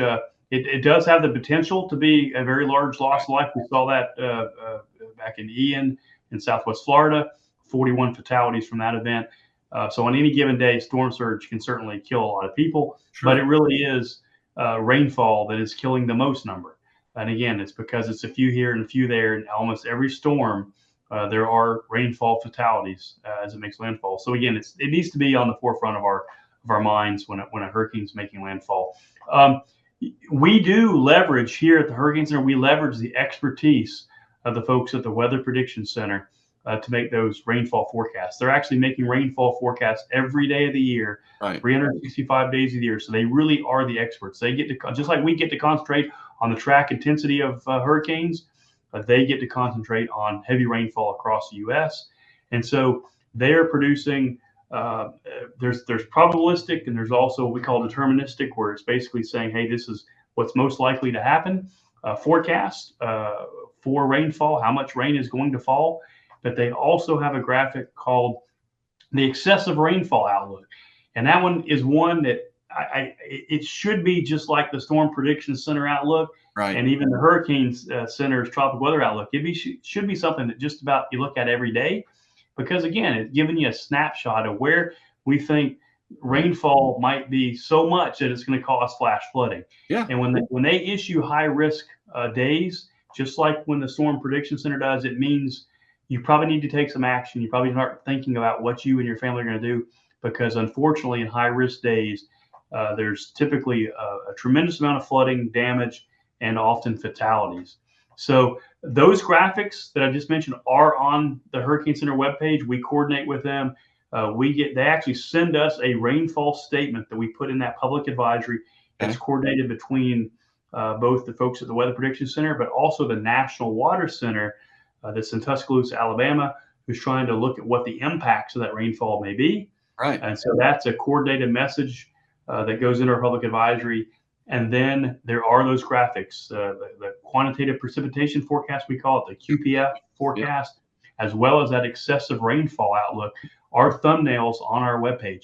it does have the potential to be a very large loss of life. We saw that back in Ian in Southwest Florida, 41 fatalities from that event. So on any given day, storm surge can certainly kill a lot of people, but it really is rainfall that is killing the most number. And again, it's because it's a few here and a few there, and almost every storm there are rainfall fatalities as it makes landfall. So again, it needs to be on the forefront of our minds when a hurricane's making landfall. We do leverage here at the Hurricane Center. We leverage the expertise of the folks at the Weather Prediction Center to make those rainfall forecasts. They're actually making rainfall forecasts every day of the year, 365 days of the year. So they really are the experts. They get to, just like we get to concentrate on the track intensity of hurricanes, they get to concentrate on heavy rainfall across the U.S. And so they're producing, there's probabilistic, and there's also what we call deterministic, where it's basically saying, hey, this is what's most likely to happen, forecast for rainfall, how much rain is going to fall. but they also have a graphic called the excessive rainfall outlook. And that one is one that it should be just like the Storm Prediction Center outlook Right. and even the Hurricane Center's tropical weather outlook. Should be something that just about you look at every day, because again, it's giving you a snapshot of where we think rainfall might be so much that it's going to cause flash flooding. Yeah. And when they issue high risk days, just like when the Storm Prediction Center does, it means you probably need to take some action. You probably start thinking about what you and your family are going to do, because unfortunately, in high risk days, there's typically a tremendous amount of flooding, damage, and often fatalities. So those graphics that I just mentioned are on the Hurricane Center webpage. We coordinate with them. They actually send us a rainfall statement that we put in that public advisory. That's coordinated between both the folks at the Weather Prediction Center, but also the National Water Center that's in Tuscaloosa, Alabama, who's trying to look at what the impacts of that rainfall may be. Right. And so that's a coordinated message that goes into our public advisory. And then there are those graphics, the quantitative precipitation forecast, we call it the QPF forecast, as well as that excessive rainfall outlook, are thumbnails on our webpage.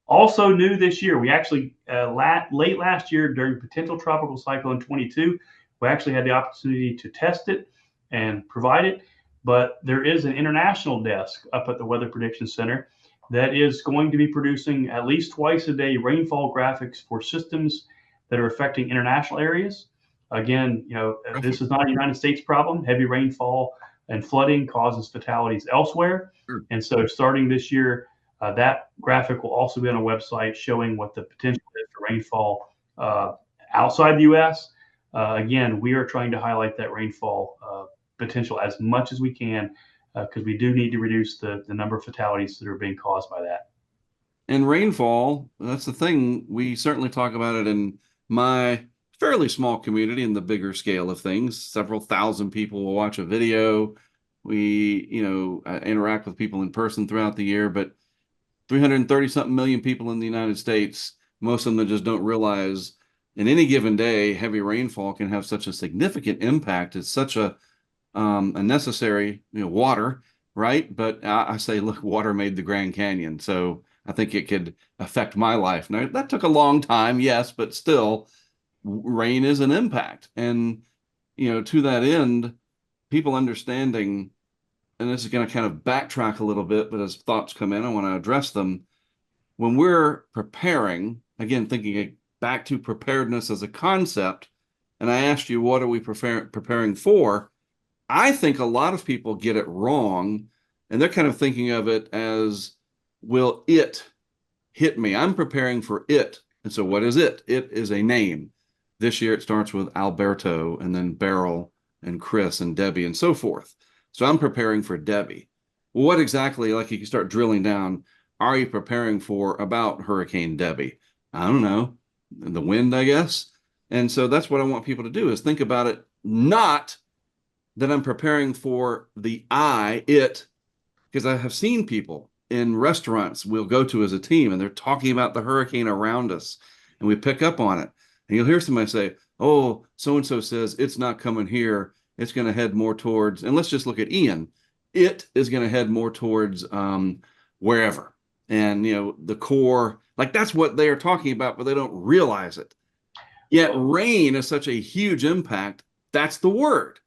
Also new this year, we actually, late last year during potential tropical cyclone 22, we actually had the opportunity to test it and provide it. But there is an international desk up at the Weather Prediction Center that is going to be producing at least twice a day rainfall graphics for systems that are affecting international areas. Again, this is not a United States problem. Heavy rainfall and flooding causes fatalities elsewhere. Sure. And so starting this year, that graphic will also be on a website showing what the potential is for rainfall outside the U.S. Again, we are trying to highlight that rainfall potential as much as we can, because we do need to reduce the number of fatalities that are being caused by that. And rainfall, that's the thing. We certainly talk about it in my fairly small community. In the bigger scale of things, several thousand people will watch a video. We, interact with people in person throughout the year, but 330 something million people in the United States, most of them just don't realize in any given day, heavy rainfall can have such a significant impact. It's such a necessary, water, right? But I say, look, water made the Grand Canyon. So I think it could affect my life. Now, that took a long time, yes, but still, rain is an impact. And, to that end, people understanding, and this is going to kind of backtrack a little bit, but as thoughts come in, I want to address them. When we're preparing, again, thinking back to preparedness as a concept, and I asked you, what are we preparing for? I think a lot of people get it wrong, and they're kind of thinking of it as, will it hit me? I'm preparing for it. And so what is it? It is a name. This year it starts with Alberto, and then Beryl and Chris and Debbie and so forth. So I'm preparing for Debbie. Well, what exactly, like you can start drilling down, are you preparing for about Hurricane Debbie? I don't know. The wind, I guess. And so that's what I want people to do, is think about it, not that I'm preparing for the it, because I have seen people in restaurants we'll go to as a team, and they're talking about the hurricane around us, and we pick up on it. And you'll hear somebody say, oh, so-and-so says it's not coming here. It's going to head more towards, and let's just look at Ian. It is going to head more towards wherever. And, the core, like that's what they're talking about, but they don't realize it. Yet rain is such a huge impact. That's the word.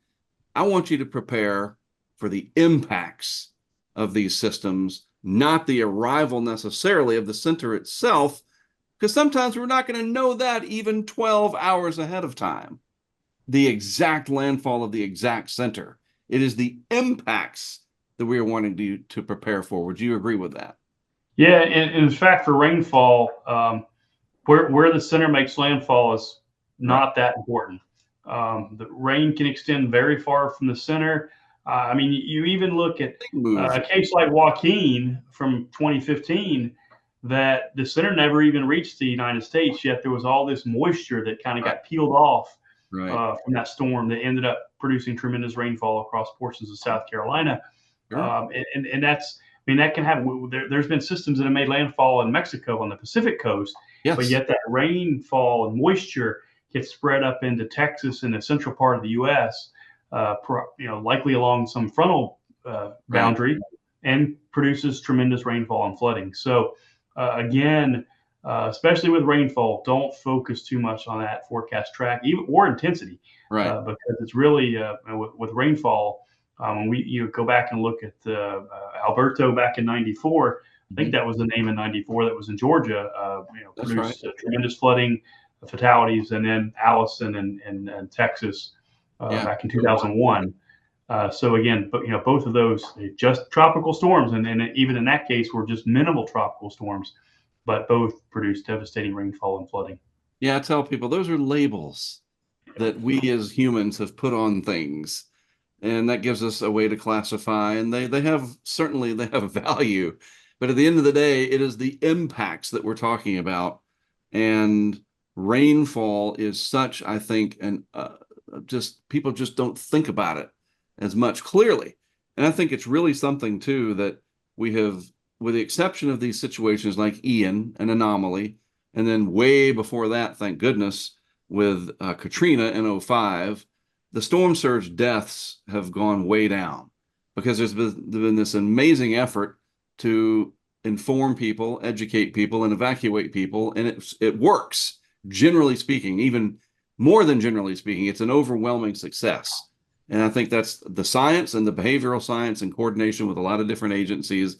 I want you to prepare for the impacts of these systems, not the arrival necessarily of the center itself, because sometimes we're not going to know that even 12 hours ahead of time, the exact landfall of the exact center. It is the impacts that we are wanting to prepare for. Would you agree with that? Yeah, and in fact, for rainfall, where the center makes landfall is not that important. The rain can extend very far from the center. I mean, you even look at a case like Joaquin from 2015, that the center never even reached the United States, yet there was all this moisture that kind of got peeled off from that storm that ended up producing tremendous rainfall across portions of South Carolina. And that's, I mean, that can happen. There's been systems that have made landfall in Mexico on the Pacific coast, but yet that rainfall and moisture gets spread up into Texas and the central part of the U.S., likely along some frontal boundary and produces tremendous rainfall and flooding. So again, especially with rainfall, don't focus too much on that forecast track or intensity, because it's really with rainfall. When you go back and look at Alberto back in '94, I think that was the name in '94. That was in Georgia. Produced tremendous flooding, fatalities, and then Allison in Texas back in 2001. So again, both of those just tropical storms, and then even in that case, were just minimal tropical storms, but both produced devastating rainfall and flooding. Yeah, I tell people those are labels that we as humans have put on things, and that gives us a way to classify, and they have value, but at the end of the day, it is the impacts that we're talking about, and rainfall is such, I think, and just people just don't think about it as much clearly. And I think it's really something too that we have, with the exception of these situations like Ian, an anomaly, and then way before that, thank goodness, with Katrina in '05, the storm surge deaths have gone way down because there's been this amazing effort to inform people, educate people, and evacuate people, and it works. Generally speaking, even more than generally speaking, it's an overwhelming success. And I think that's the science and the behavioral science in coordination with a lot of different agencies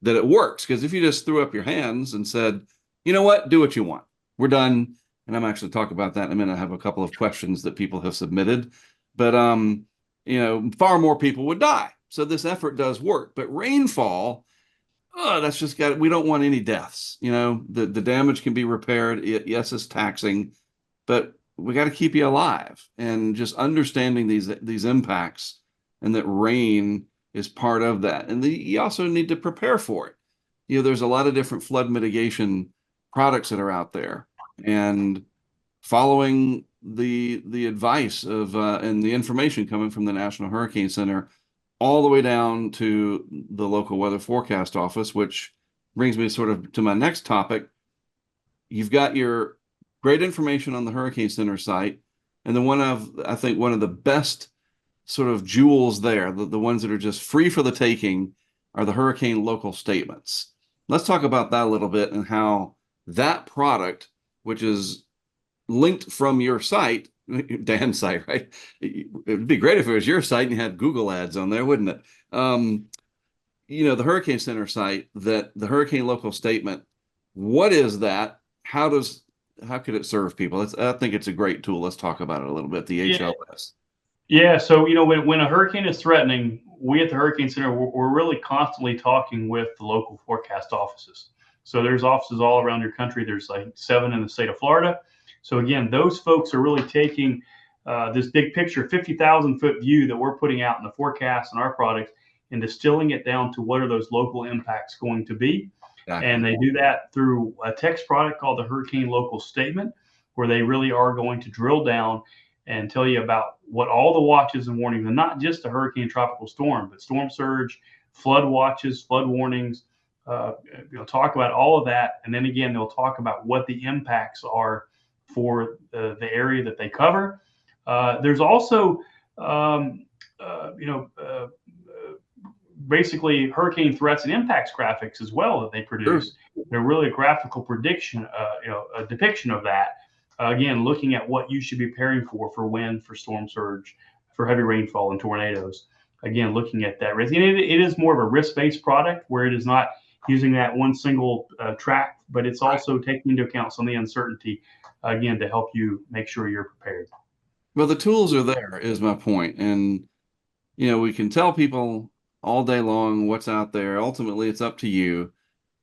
that it works. Because if you just threw up your hands and said, you know what, do what you want, we're done. And I'm actually talking about that in a minute. I have a couple of questions that people have submitted, but far more people would die. So this effort does work. But rainfall, that's just we don't want any deaths. The damage can be repaired. Yes, it's taxing, but we got to keep you alive, and just understanding these impacts, and that rain is part of that. And you also need to prepare for it. There's a lot of different flood mitigation products that are out there, and following the advice of and the information coming from the National Hurricane Center all the way down to the local weather forecast office, which brings me sort of to my next topic. You've got your great information on the Hurricane Center site, and then I think one of the best sort of jewels there, the ones that are just free for the taking, are the hurricane local statements. Let's talk about that a little bit, and how that product, which is linked from your site, Dan's site, right? It'd be great if it was your site and you had Google ads on there, wouldn't it? The Hurricane Center site, that the hurricane local statement, what is that? How could it serve people? I think it's a great tool. Let's talk about it a little bit. The HLS. Yeah. So, when a hurricane is threatening, we at the Hurricane Center, we're really constantly talking with the local forecast offices. So there's offices all around your country. There's like 7 in the state of Florida. So again, those folks are really taking this big picture, 50,000-foot view that we're putting out in the forecast and our product, and distilling it down to what are those local impacts going to be. Exactly. And they do that through a text product called the Hurricane Local Statement, where they really are going to drill down and tell you about what all the watches and warnings, and not just a hurricane tropical storm, but storm surge, flood watches, flood warnings. Talk about all of that, and then again, they'll talk about what the impacts are for the area that they cover. There's also, basically hurricane threats and impacts graphics as well that they produce. Sure. They're really a graphical prediction, a depiction of that. Again, looking at what you should be preparing for wind, for storm surge, for heavy rainfall and tornadoes. Again, looking at that risk. And it is more of a risk-based product, where it is not using that one single track, but it's also taking into account some of the uncertainty, again, to help you make sure you're prepared. Well, the tools are there, is my point. And, we can tell people all day long what's out there. Ultimately, it's up to you.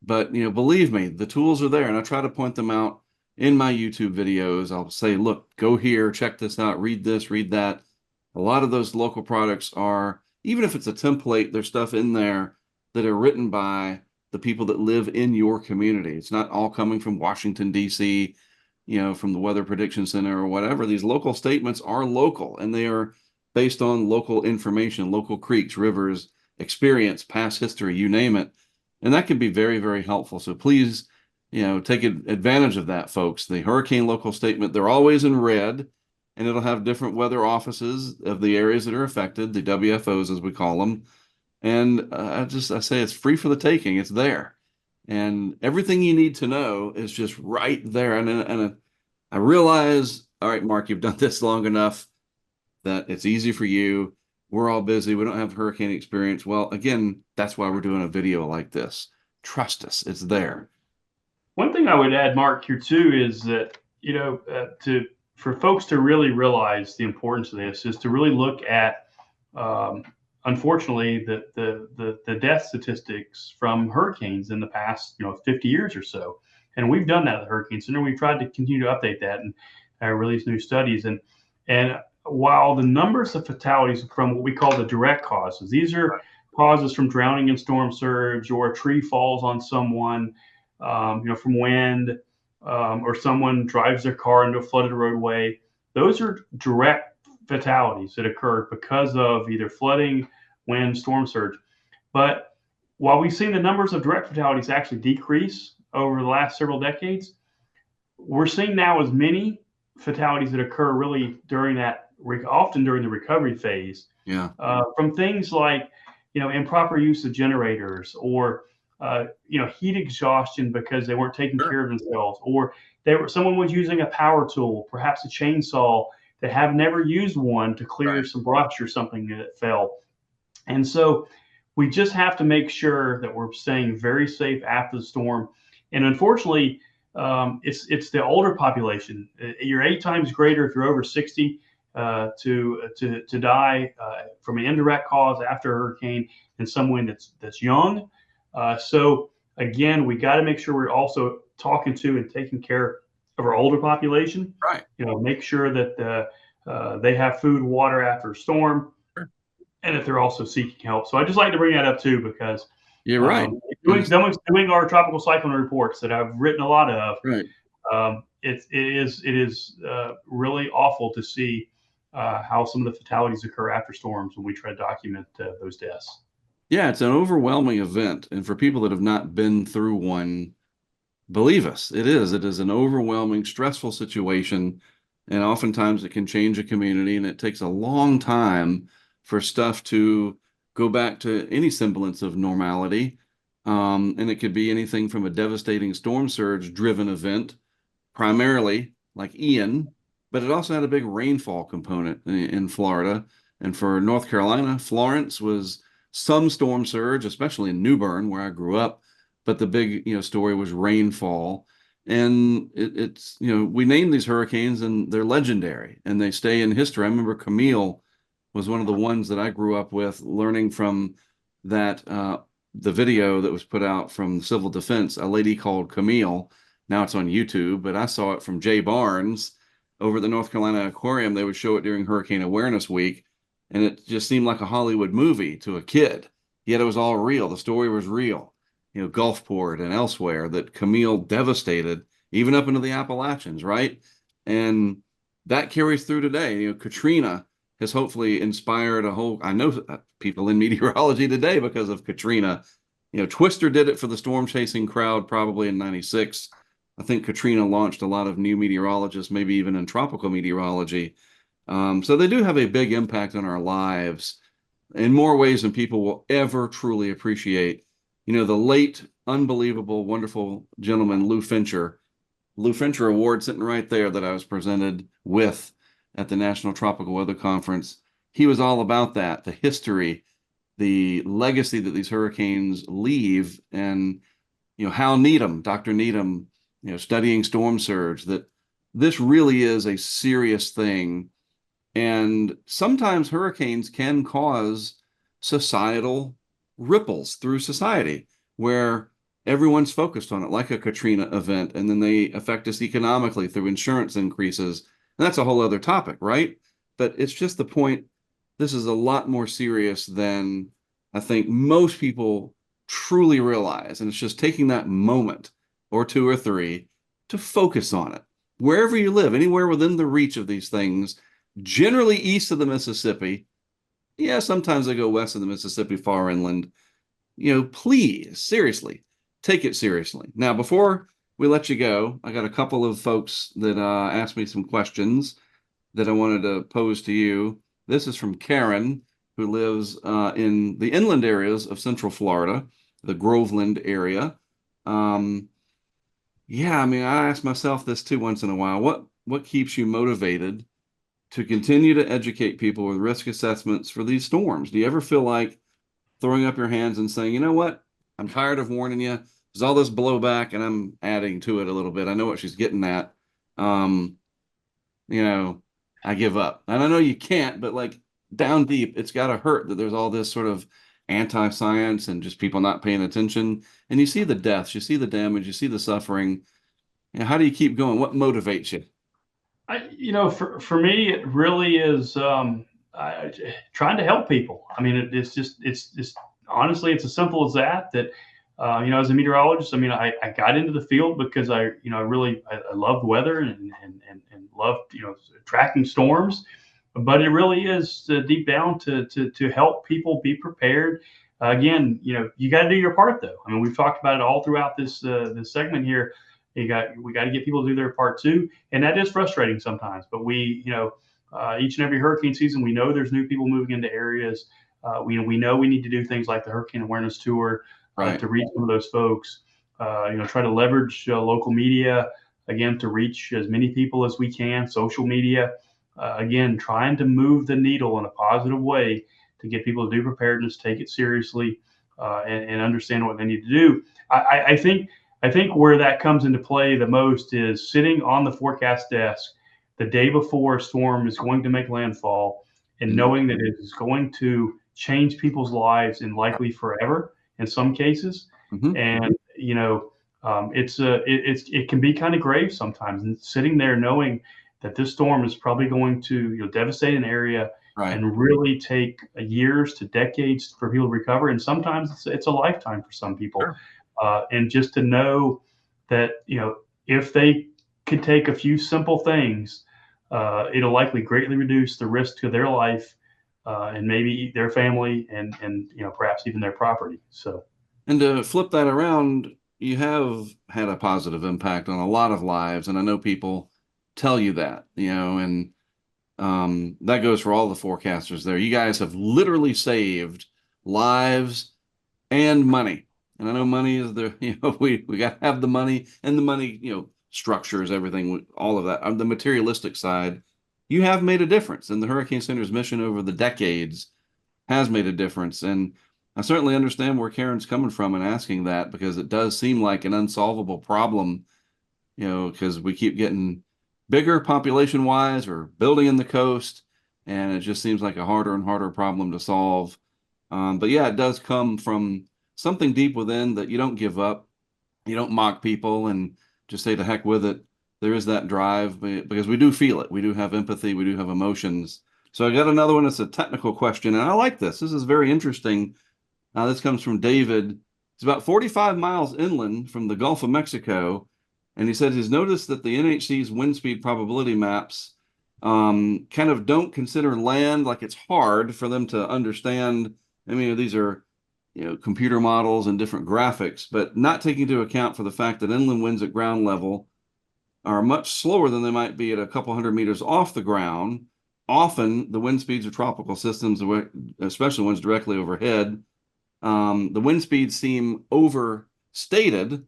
But, believe me, the tools are there. And I try to point them out in my YouTube videos. I'll say, look, go here, check this out, read this, read that. A lot of those local products are, even if it's a template, there's stuff in there that are written by the people that live in your community. It's not all coming from Washington, D.C., from the Weather Prediction Center or whatever. These local statements are local, and they are based on local information, local creeks, rivers, experience, past history, you name it. And that can be very, very helpful. So please, take advantage of that, folks. The hurricane local statement, they're always in red, and it'll have different weather offices of the areas that are affected, the WFOs as we call them. And I say it's free for the taking. It's there. And everything you need to know is just right there. And I realize, all right, Mark, you've done this long enough that it's easy for you. We're all busy. We don't have hurricane experience. Well, again, that's why we're doing a video like this. Trust us, it's there. One thing I would add, Mark, here too, is that to for folks to really realize the importance of this is to really look at, um, unfortunately, the death statistics from hurricanes in the past 50 years or so, and we've done that at the Hurricane Center. We've tried to continue to update that and release new studies, and while the numbers of fatalities from what we call the direct causes, these are causes from drowning in storm surge or a tree falls on someone, from wind, or someone drives their car into a flooded roadway. Those are direct fatalities that occurred because of either flooding, wind, storm surge. But while we've seen the numbers of direct fatalities actually decrease over the last several decades, we're seeing now as many fatalities that occur really during that, often during the recovery phase, Yeah. from things like improper use of generators, or heat exhaustion because they weren't taking care of themselves, or someone was using a power tool, perhaps a chainsaw. They have never used one to clear some brush or something that fell. And so we just have to make sure that we're staying very safe after the storm. And unfortunately, it's the older population. You're 8 times greater if you're over 60 to die from an indirect cause after a hurricane than someone that's young. So again, we got to make sure we're also talking to and taking care of our older population. Right. Make sure that they have food, water after a storm, and if they're also seeking help. So I just like to bring that up too, because You're right. Doing our tropical cyclone reports that I've written a lot of, Right. it is really awful to see how some of the fatalities occur after storms when we try to document those deaths. Yeah, it's an overwhelming event. And for people that have not been through one, believe us, it is. It is an overwhelming, stressful situation. And oftentimes it can change a community, and it takes a long time for stuff to go back to any semblance of normality. And it could be anything from a devastating storm surge driven event, primarily like Ian, but it also had a big rainfall component in Florida. And for North Carolina, Florence was some storm surge, especially in New Bern, where I grew up. But the big, story was rainfall. And it's, we name these hurricanes and they're legendary and they stay in history. I remember Camille was one of the ones that I grew up with, learning from that, the video that was put out from Civil Defense, A Lady Called Camille. Now it's on YouTube, but I saw it from Jay Barnes over at the North Carolina Aquarium. They would show it during Hurricane Awareness Week, and it just seemed like a Hollywood movie to a kid. Yet it was all real. The story was real. Gulfport and elsewhere that Camille devastated, even up into the Appalachians, right? And that carries through today. Katrina has hopefully inspired I know people in meteorology today because of Katrina. Twister did it for the storm chasing crowd probably in 96. I think Katrina launched a lot of new meteorologists, maybe even in tropical meteorology. So they do have a big impact on our lives in more ways than people will ever truly appreciate. The late, unbelievable, wonderful gentleman, Lou Fincher Award sitting right there that I was presented with at the National Tropical Weather Conference. He was all about that, the history, the legacy that these hurricanes leave. And, Hal Needham, Dr. Needham, studying storm surge, that this really is a serious thing. And sometimes hurricanes can cause societal ripples through society where everyone's focused on it, like a Katrina event, and then they affect us economically through insurance increases. And that's a whole other topic, right? But it's just the point. This is a lot more serious than I think most people truly realize. And it's just taking that moment or two or three to focus on it. Wherever you live, anywhere within the reach of these things, generally east of the Mississippi. Yeah, sometimes they go west of the Mississippi, far inland. Please, seriously, take it seriously. Now, before we let you go, I got a couple of folks that asked me some questions that I wanted to pose to you. This is from Karen, who lives in the inland areas of Central Florida, the Groveland area. Yeah, I mean, I ask myself this too once in a while. What keeps you motivated to continue to educate people with risk assessments for these storms? Do you ever feel like throwing up your hands and saying, you know what? I'm tired of warning you. There's all this blowback, and I'm adding to it a little bit. I know what she's getting at. Um, you know, I give up. And I know you can't, but like down deep, it's got to hurt that there's all this sort of anti-science and just people not paying attention. And you see the deaths, you see the damage, you see the suffering. You know, how do you keep going? What motivates you? For me, it really is trying to help people. I mean, it's honestly, it's as simple as that. As a meteorologist, I mean, I got into the field because I loved weather and loved, tracking storms. But it really is deep down to help people be prepared. Again, you got to do your part, though. I mean, we've talked about it all throughout this segment here. We got to get people to do their part too, and that is frustrating sometimes. But each and every hurricane season, we know there's new people moving into areas. We know we need to do things like the Hurricane Awareness Tour Right. to reach some of those folks. Try to leverage local media again to reach as many people as we can. Social media, again, trying to move the needle in a positive way to get people to do preparedness, take it seriously, and understand what they need to do. I think where that comes into play the most is sitting on the forecast desk the day before a storm is going to make landfall and Mhm. knowing that it is going to change people's lives and likely forever in some cases. Mhm. And, it can be kind of grave sometimes. And sitting there knowing that this storm is probably going to devastate an area Right. and really take years to decades for people to recover. And sometimes it's a lifetime for some people. Sure. And just to know that if they could take a few simple things, it'll likely greatly reduce the risk to their life and maybe their family and perhaps even their property. So. And to flip that around, you have had a positive impact on a lot of lives, and I know people tell you that, and that goes for all the forecasters there. You guys have literally saved lives and money. And I know money is we got to have the money, and the money, structures everything, all of that. On the materialistic side, you have made a difference, and the Hurricane Center's mission over the decades has made a difference. And I certainly understand where Karen's coming from in asking that, because it does seem like an unsolvable problem, because we keep getting bigger population wise, or building in the coast, and it just seems like a harder and harder problem to solve. But yeah, it does come from something deep within, that you don't give up, you don't mock people and just say to heck with it. There is that drive, because we do feel it. We do have empathy. We do have emotions. So I got another one. It's a technical question, and I like this. This is very interesting. This comes from David. It's about 45 miles inland from the Gulf of Mexico, and he said he's noticed that the NHC's wind speed probability maps kind of don't consider land, like it's hard for them to understand. I mean, these are computer models and different graphics, but not taking into account for the fact that inland winds at ground level are much slower than they might be at a couple hundred meters off the ground. Often, the wind speeds of tropical systems, especially ones directly overhead, the wind speeds seem overstated.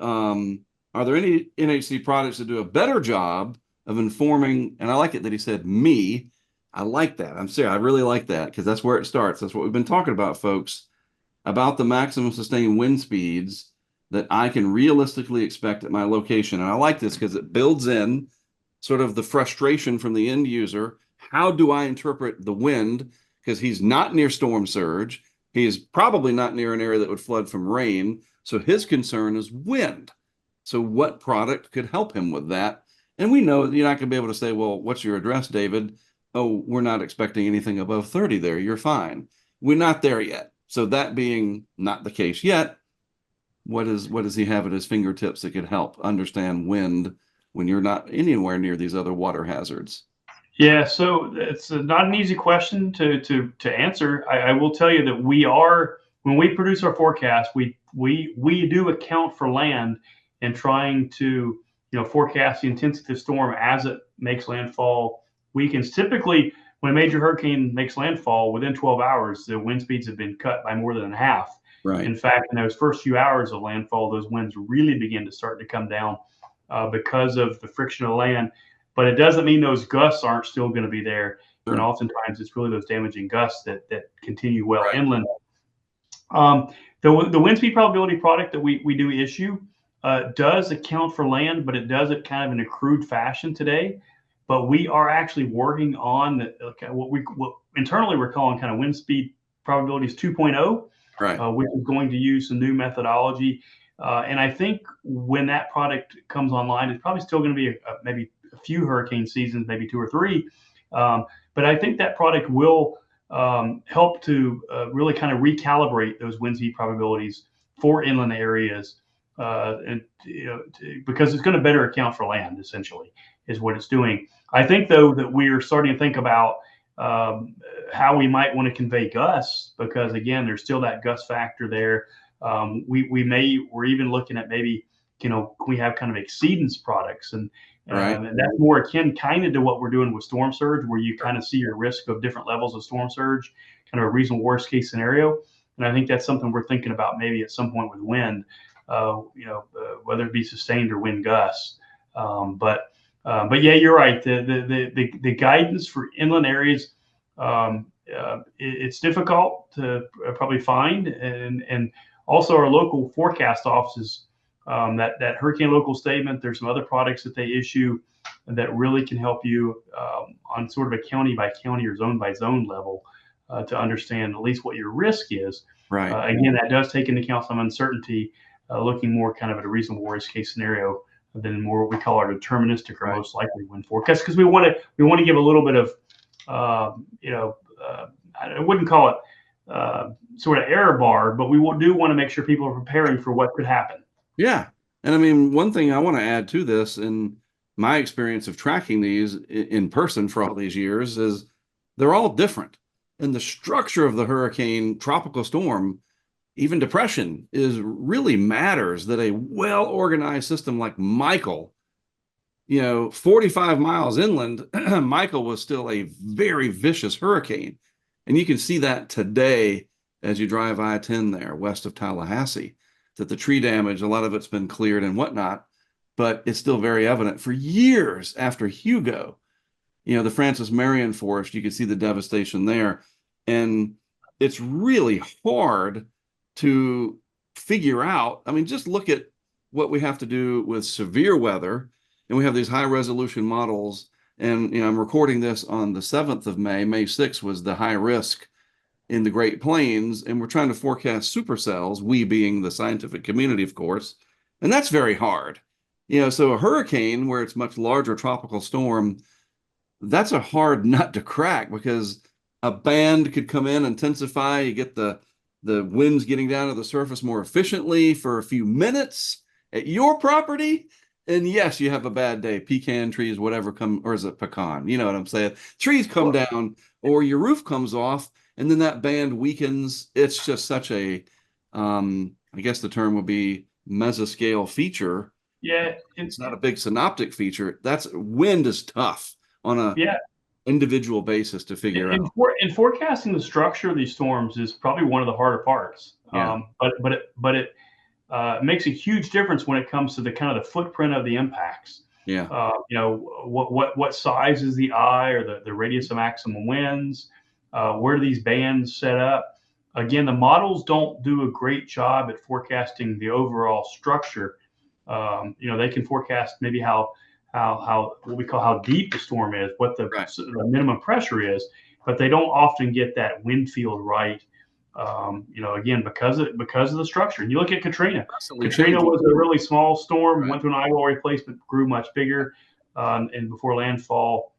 Are there any NHC products that do a better job of informing? And I like it that he said me. I like that. I'm serious. I really like that, because that's where it starts. That's what we've been talking about, folks, about the maximum sustained wind speeds that I can realistically expect at my location. And I like this because it builds in sort of the frustration from the end user. How do I interpret the wind? Because he's not near storm surge. He's probably not near an area that would flood from rain. So his concern is wind. So what product could help him with that? And we know you're not going to be able to say, well, what's your address, David? Oh, we're not expecting anything above 30 there. You're fine. We're not there yet. So that being not the case yet, what does he have at his fingertips that could help understand wind when you're not anywhere near these other water hazards? Yeah, so it's not an easy question to answer. I will tell you that when we produce our forecast, we do account for land and trying to forecast the intensity of the storm as it makes landfall weekends. Typically, when a major hurricane makes landfall, within 12 hours, the wind speeds have been cut by more than half. Right. In fact, in those first few hours of landfall, those winds really begin to start to come down because of the friction of the land. But it doesn't mean those gusts aren't still going to be there. And Sure. oftentimes it's really those damaging gusts that continue well Right. inland. Um, the wind speed probability product that we do issue does account for land, but it does it kind of in a crude fashion today. But we are actually working on what internally we're calling kind of wind speed probabilities 2.0, Right. which is going to use some new methodology. And I think when that product comes online, it's probably still going to be maybe a few hurricane seasons, maybe two or three. But I think that product will help to really kind of recalibrate those wind speed probabilities for inland areas, and because it's going to better account for land. Essentially, is what it's doing. I think though that we are starting to think about how we might want to convey gusts, because again, there's still that gust factor there. We're even looking at maybe, can we have kind of exceedance products, Right. and that's more akin kind of to what we're doing with storm surge, where you kind of see your risk of different levels of storm surge, kind of a reasonable worst case scenario. And I think that's something we're thinking about maybe at some point with wind, whether it be sustained or wind gusts. But yeah, you're right. The guidance for inland areas, it's difficult to probably find, and also our local forecast offices, that hurricane local statement. There's some other products that they issue that really can help you on sort of a county by county or zone by zone level to understand at least what your risk is. Right. Again, that does take into account some uncertainty, looking more kind of at a reasonable worst case scenario than more what we call our deterministic or most likely wind forecast, because we want to give a little bit of I wouldn't call it sort of error bar, but we do want to make sure people are preparing for what could happen. Yeah. And I mean, one thing I want to add to this, in my experience of tracking these in person for all these years, is they're all different. And the structure of the hurricane, tropical storm, even depression, is really matters that a well-organized system like Michael, 45 miles inland, Michael was still a very vicious hurricane. And you can see that today as you drive I-10 there west of Tallahassee, that the tree damage, a lot of it's been cleared and whatnot, but it's still very evident. For years after Hugo, the Francis Marion Forest, you can see the devastation there. And it's really hard to figure out. I mean, just look at what we have to do with severe weather. And we have these high resolution models. And, I'm recording this on the 7th of May. May 6th was the high risk in the Great Plains. And we're trying to forecast supercells, we being the scientific community, of course. And that's very hard. So a hurricane, where it's much larger tropical storm, that's a hard nut to crack, because a band could come in, intensify, you get the winds getting down to the surface more efficiently for a few minutes at your property. And yes, you have a bad day. Pecan trees, whatever come, or is it pecan? You know what I'm saying? Trees come down, or your roof comes off, and then that band weakens. It's just such a, I guess the term would be mesoscale feature. Yeah, it's not a big synoptic feature. Wind is tough on a individual basis to figure out. In forecasting the structure of these storms is probably one of the harder parts. Yeah. But it makes a huge difference when it comes to the kind of the footprint of the impacts. Yeah. What size is the eye, or the radius of maximum winds? Where do these bands set up? Again, the models don't do a great job at forecasting the overall structure. They can forecast maybe how what we call how deep the storm is, what the minimum pressure is, but they don't often get that wind field right. Again, because of the structure. And you look at Katrina. Katrina was a really small storm, went through an eyewall replacement, grew much bigger, and before landfall,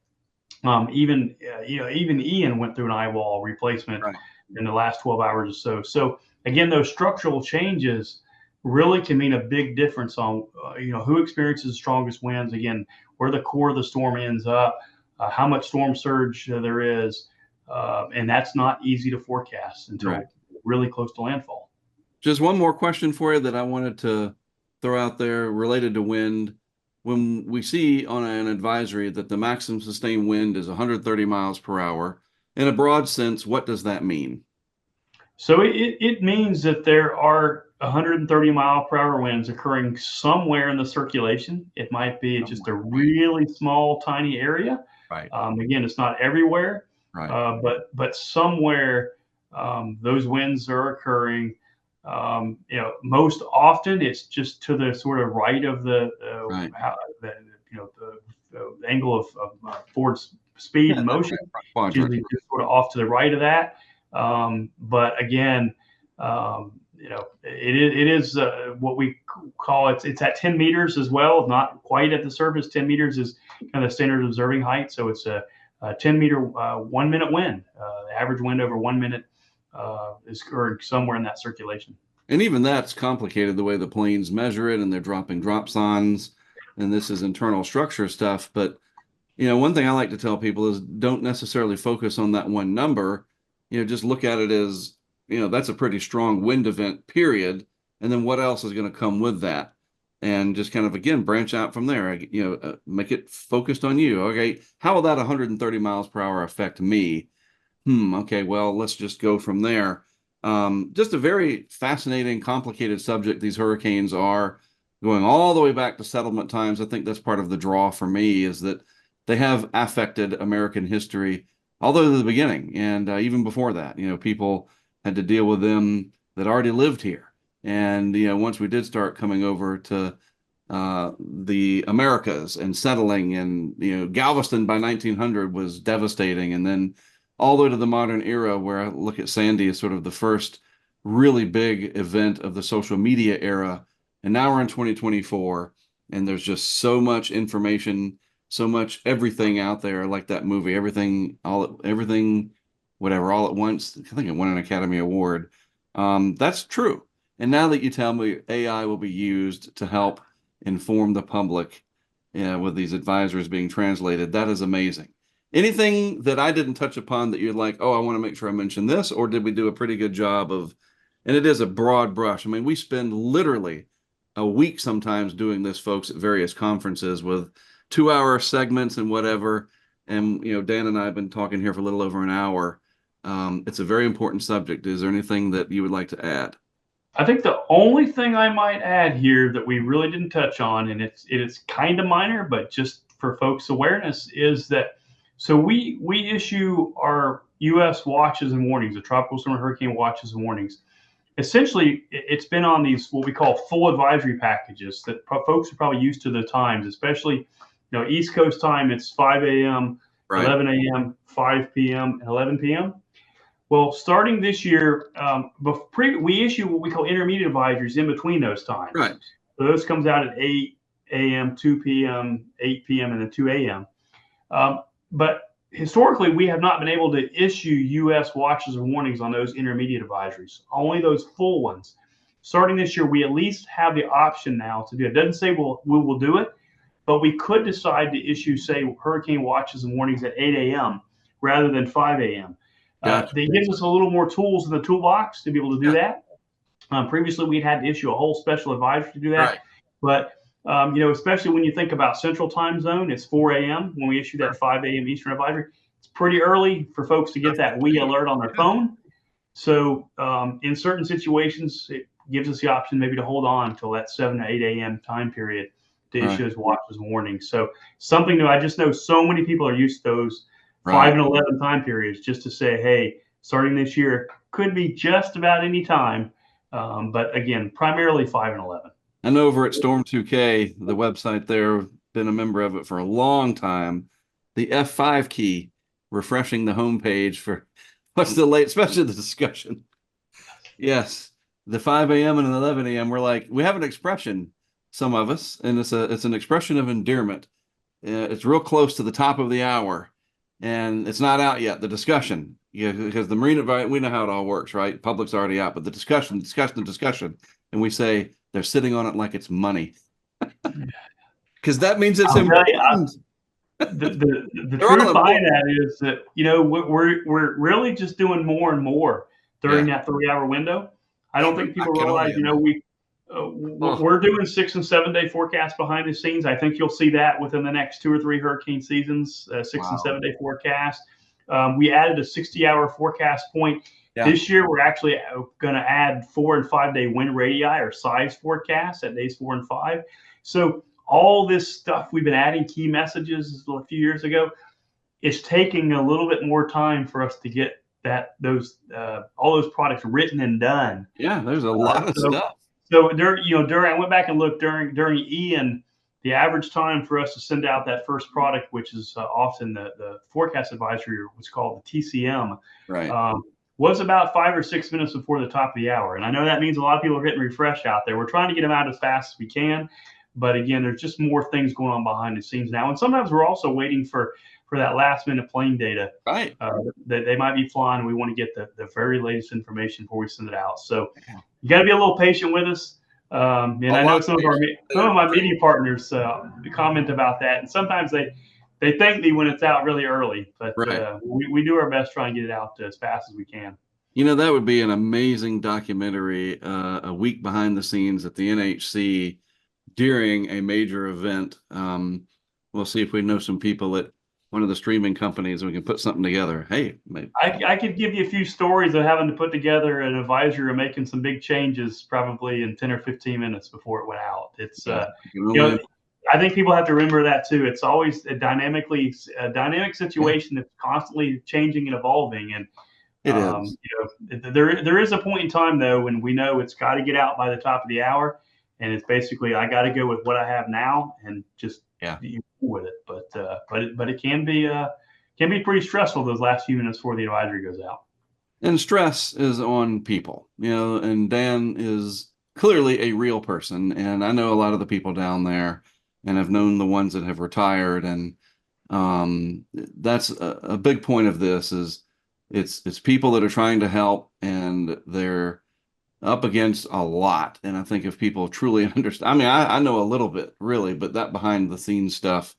even Ian went through an eyewall replacement in the last 12 hours or so. So again, those structural changes really can mean a big difference on who experiences the strongest winds. Again, where the core of the storm ends up, how much storm surge there is, and that's not easy to forecast until really close to landfall. Just one more question for you that I wanted to throw out there related to wind. when we see on an advisory that the maximum sustained wind is 130 miles per hour, in a broad sense, what does that mean? So it means that there are 130-mile-per-hour winds occurring somewhere in the circulation. It might be just a really small, tiny area. Right. Again, it's not everywhere, Right. but somewhere those winds are occurring. Most often it's just to the sort of right of Right. the angle of forward speed Yeah, and motion. right. It's usually just sort of off to the right of that. But again, it is what we call it's at 10 meters as well, not quite at the surface. 10 meters is kind of the standard observing height. So it's a 10-meter 1 minute wind. The average wind over 1 minute is occurring somewhere in that circulation. And even that's complicated the way the planes measure it, and they're dropping dropsondes, and this is internal structure stuff. But one thing I like to tell people is don't necessarily focus on that one number. Just look at it as, that's a pretty strong wind event, period. And then what else is going to come with that? And just kind of, again, branch out from there, make it focused on you. Okay, how will that 130 miles per hour affect me? Okay, well, let's just go from there. Just a very fascinating, complicated subject. These hurricanes are going all the way back to settlement times. I think that's part of the draw for me, is that they have affected American history all the way to the beginning. And even before that, people had to deal with them that already lived here. And, once we did start coming over to the Americas and settling, and, Galveston by 1900 was devastating. And then all the way to the modern era, where I look at Sandy as sort of the first really big event of the social media era. And now we're in 2024, and there's just so much information, so much everything out there, like that movie, everything, whatever, all at once. I think it won an Academy Award. That's true. And now that you tell me AI will be used to help inform the public, with these advisories being translated, that is amazing. Anything that I didn't touch upon that you're like, oh, I want to make sure I mention this, or did we do a pretty good job of, and it is a broad brush. I mean, we spend literally a week sometimes doing this, folks, at various conferences with 2-hour segments and whatever. And, Dan and I have been talking here for a little over an hour. It's a very important subject. Is there anything that you would like to add? I think the only thing I might add here that we really didn't touch on, and it's kind of minor, but just for folks' awareness, is that so we issue our U.S. watches and warnings, the tropical storm hurricane watches and warnings. Essentially, it's been on these what we call full advisory packages that folks are probably used to the times, especially East Coast time. It's 5 a.m., Right. 11 a.m., 5 p.m., and 11 p.m. Well, starting this year, we issue what we call intermediate advisories in between those times. Right. So those comes out at 8 a.m., 2 p.m., 8 p.m., and then 2 a.m. But historically, we have not been able to issue U.S. watches and warnings on those intermediate advisories, only those full ones. Starting this year, we at least have the option now to do it. It doesn't say we will do it, but we could decide to issue, say, hurricane watches and warnings at 8 a.m. rather than 5 a.m. Gotcha. That gives us a little more tools in the toolbox to be able to do that. Previously, we'd had to issue a whole special advisory to do that. Right. But, especially when you think about Central Time Zone, it's 4 a.m. when we issue that 5 a.m. Eastern advisory. It's pretty early for folks to get that WE alert on their phone. So in certain situations, it gives us the option maybe to hold on until that 7 to 8 a.m. time period to issue those watches and warnings. So something new. I just know so many people are used to those 5 and 11 time periods, just to say, hey, starting this year could be just about any time. But again, primarily 5 and 11. And over at Storm 2K, the website there, been a member of it for a long time. The F5 key, refreshing the homepage for what's the late, especially the discussion. Yes, the 5 a.m. and 11 a.m. We're like, we have an expression, some of us, and it's an expression of endearment. It's real close to the top of the hour. And it's not out yet, the discussion, because the marine advisory, we know how it all works, right? Public's already out, but the discussion, and we say they're sitting on it like it's money, because that means it's important. The truth behind that is that we're really just doing more and more during that 3-hour window. I don't think people realize We're doing 6 and 7 day forecasts behind the scenes. I think you'll see that within the next 2 or 3 hurricane seasons, 6 and 7 day forecast. We added a 60-hour forecast point. Yeah. This year, we're actually going to add 4 and 5 day wind radii or size forecasts at days 4 and 5. So all this stuff we've been adding key messages a few years ago, it's taking a little bit more time for us to get all those products written and done. Yeah, there's a lot of stuff. So during I went back and looked during Ian, the average time for us to send out that first product, which is often the forecast advisory, what's called the TCM, right, was about 5 or 6 minutes before the top of the hour. And I know that means a lot of people are getting refreshed out there. We're trying to get them out as fast as we can, but again, there's just more things going on behind the scenes now. And sometimes we're also waiting for that last minute plane data. Right. That they might be flying. And we want to get the very latest information before we send it out. So you got to be a little patient with us. And I know some of my media partners comment about that. And sometimes they thank me when it's out really early, but right. We do our best to try and get it out as fast as we can. That would be an amazing documentary, a week behind the scenes at the NHC during a major event. We'll see if we know some people at one of the streaming companies and we can put something together. Hey, maybe. I could give you a few stories of having to put together an advisory or making some big changes probably in 10 or 15 minutes before it went out. It's I think people have to remember that too. It's always a dynamic situation that's constantly changing and evolving. And it is. There is a point in time though when we know it's got to get out by the top of the hour, and it's basically I got to go with what I have now and just be cool with it. But it can be pretty stressful those last few minutes before the advisory goes out. And stress is on people, and Dan is clearly a real person, and I know a lot of the people down there, and I've known the ones that have retired, and that's a big point of this is it's people that are trying to help, and they're up against a lot. And I think if people truly understand, I mean, I know a little bit really, but that behind the scenes stuff,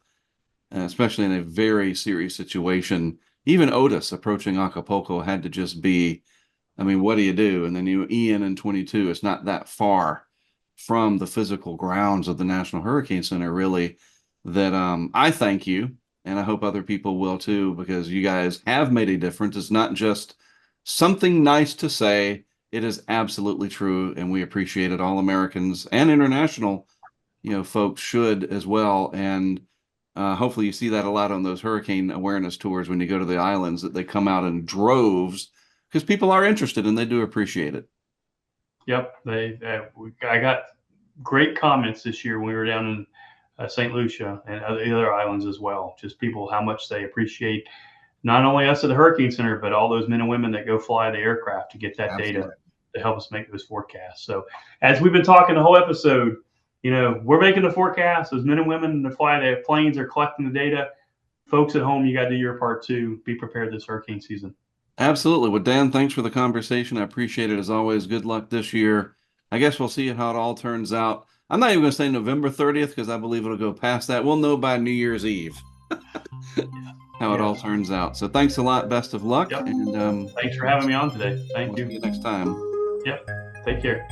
especially in a very serious situation, even Otis approaching Acapulco had to just be, I mean, what do you do? And then Ian in 22, it's not that far from the physical grounds of the National Hurricane Center, really, that I thank you, and I hope other people will too, because you guys have made a difference. It's not just something nice to say. It is absolutely true, and we appreciate it. All Americans and international, folks should as well. And hopefully you see that a lot on those hurricane awareness tours when you go to the islands, that they come out in droves because people are interested and they do appreciate it. Yep. I got great comments this year when we were down in St. Lucia and the other islands as well. Just people, how much they appreciate not only us at the Hurricane Center, but all those men and women that go fly the aircraft to get that Absolutely. Data to help us make those forecasts. So as we've been talking the whole episode, we're making the forecast. Those men and women that fly the planes are collecting the data. Folks at home, you got to do your part too. Be prepared this hurricane season. Absolutely. Well, Dan, thanks for the conversation. I appreciate it as always. Good luck this year. I guess we'll see how it all turns out. I'm not even going to say November 30th because I believe it'll go past that. We'll know by New Year's Eve how it all turns out. So thanks a lot. Best of luck. Yep. And thanks for having me on today. Thank you. See you next time. Yep. Take care.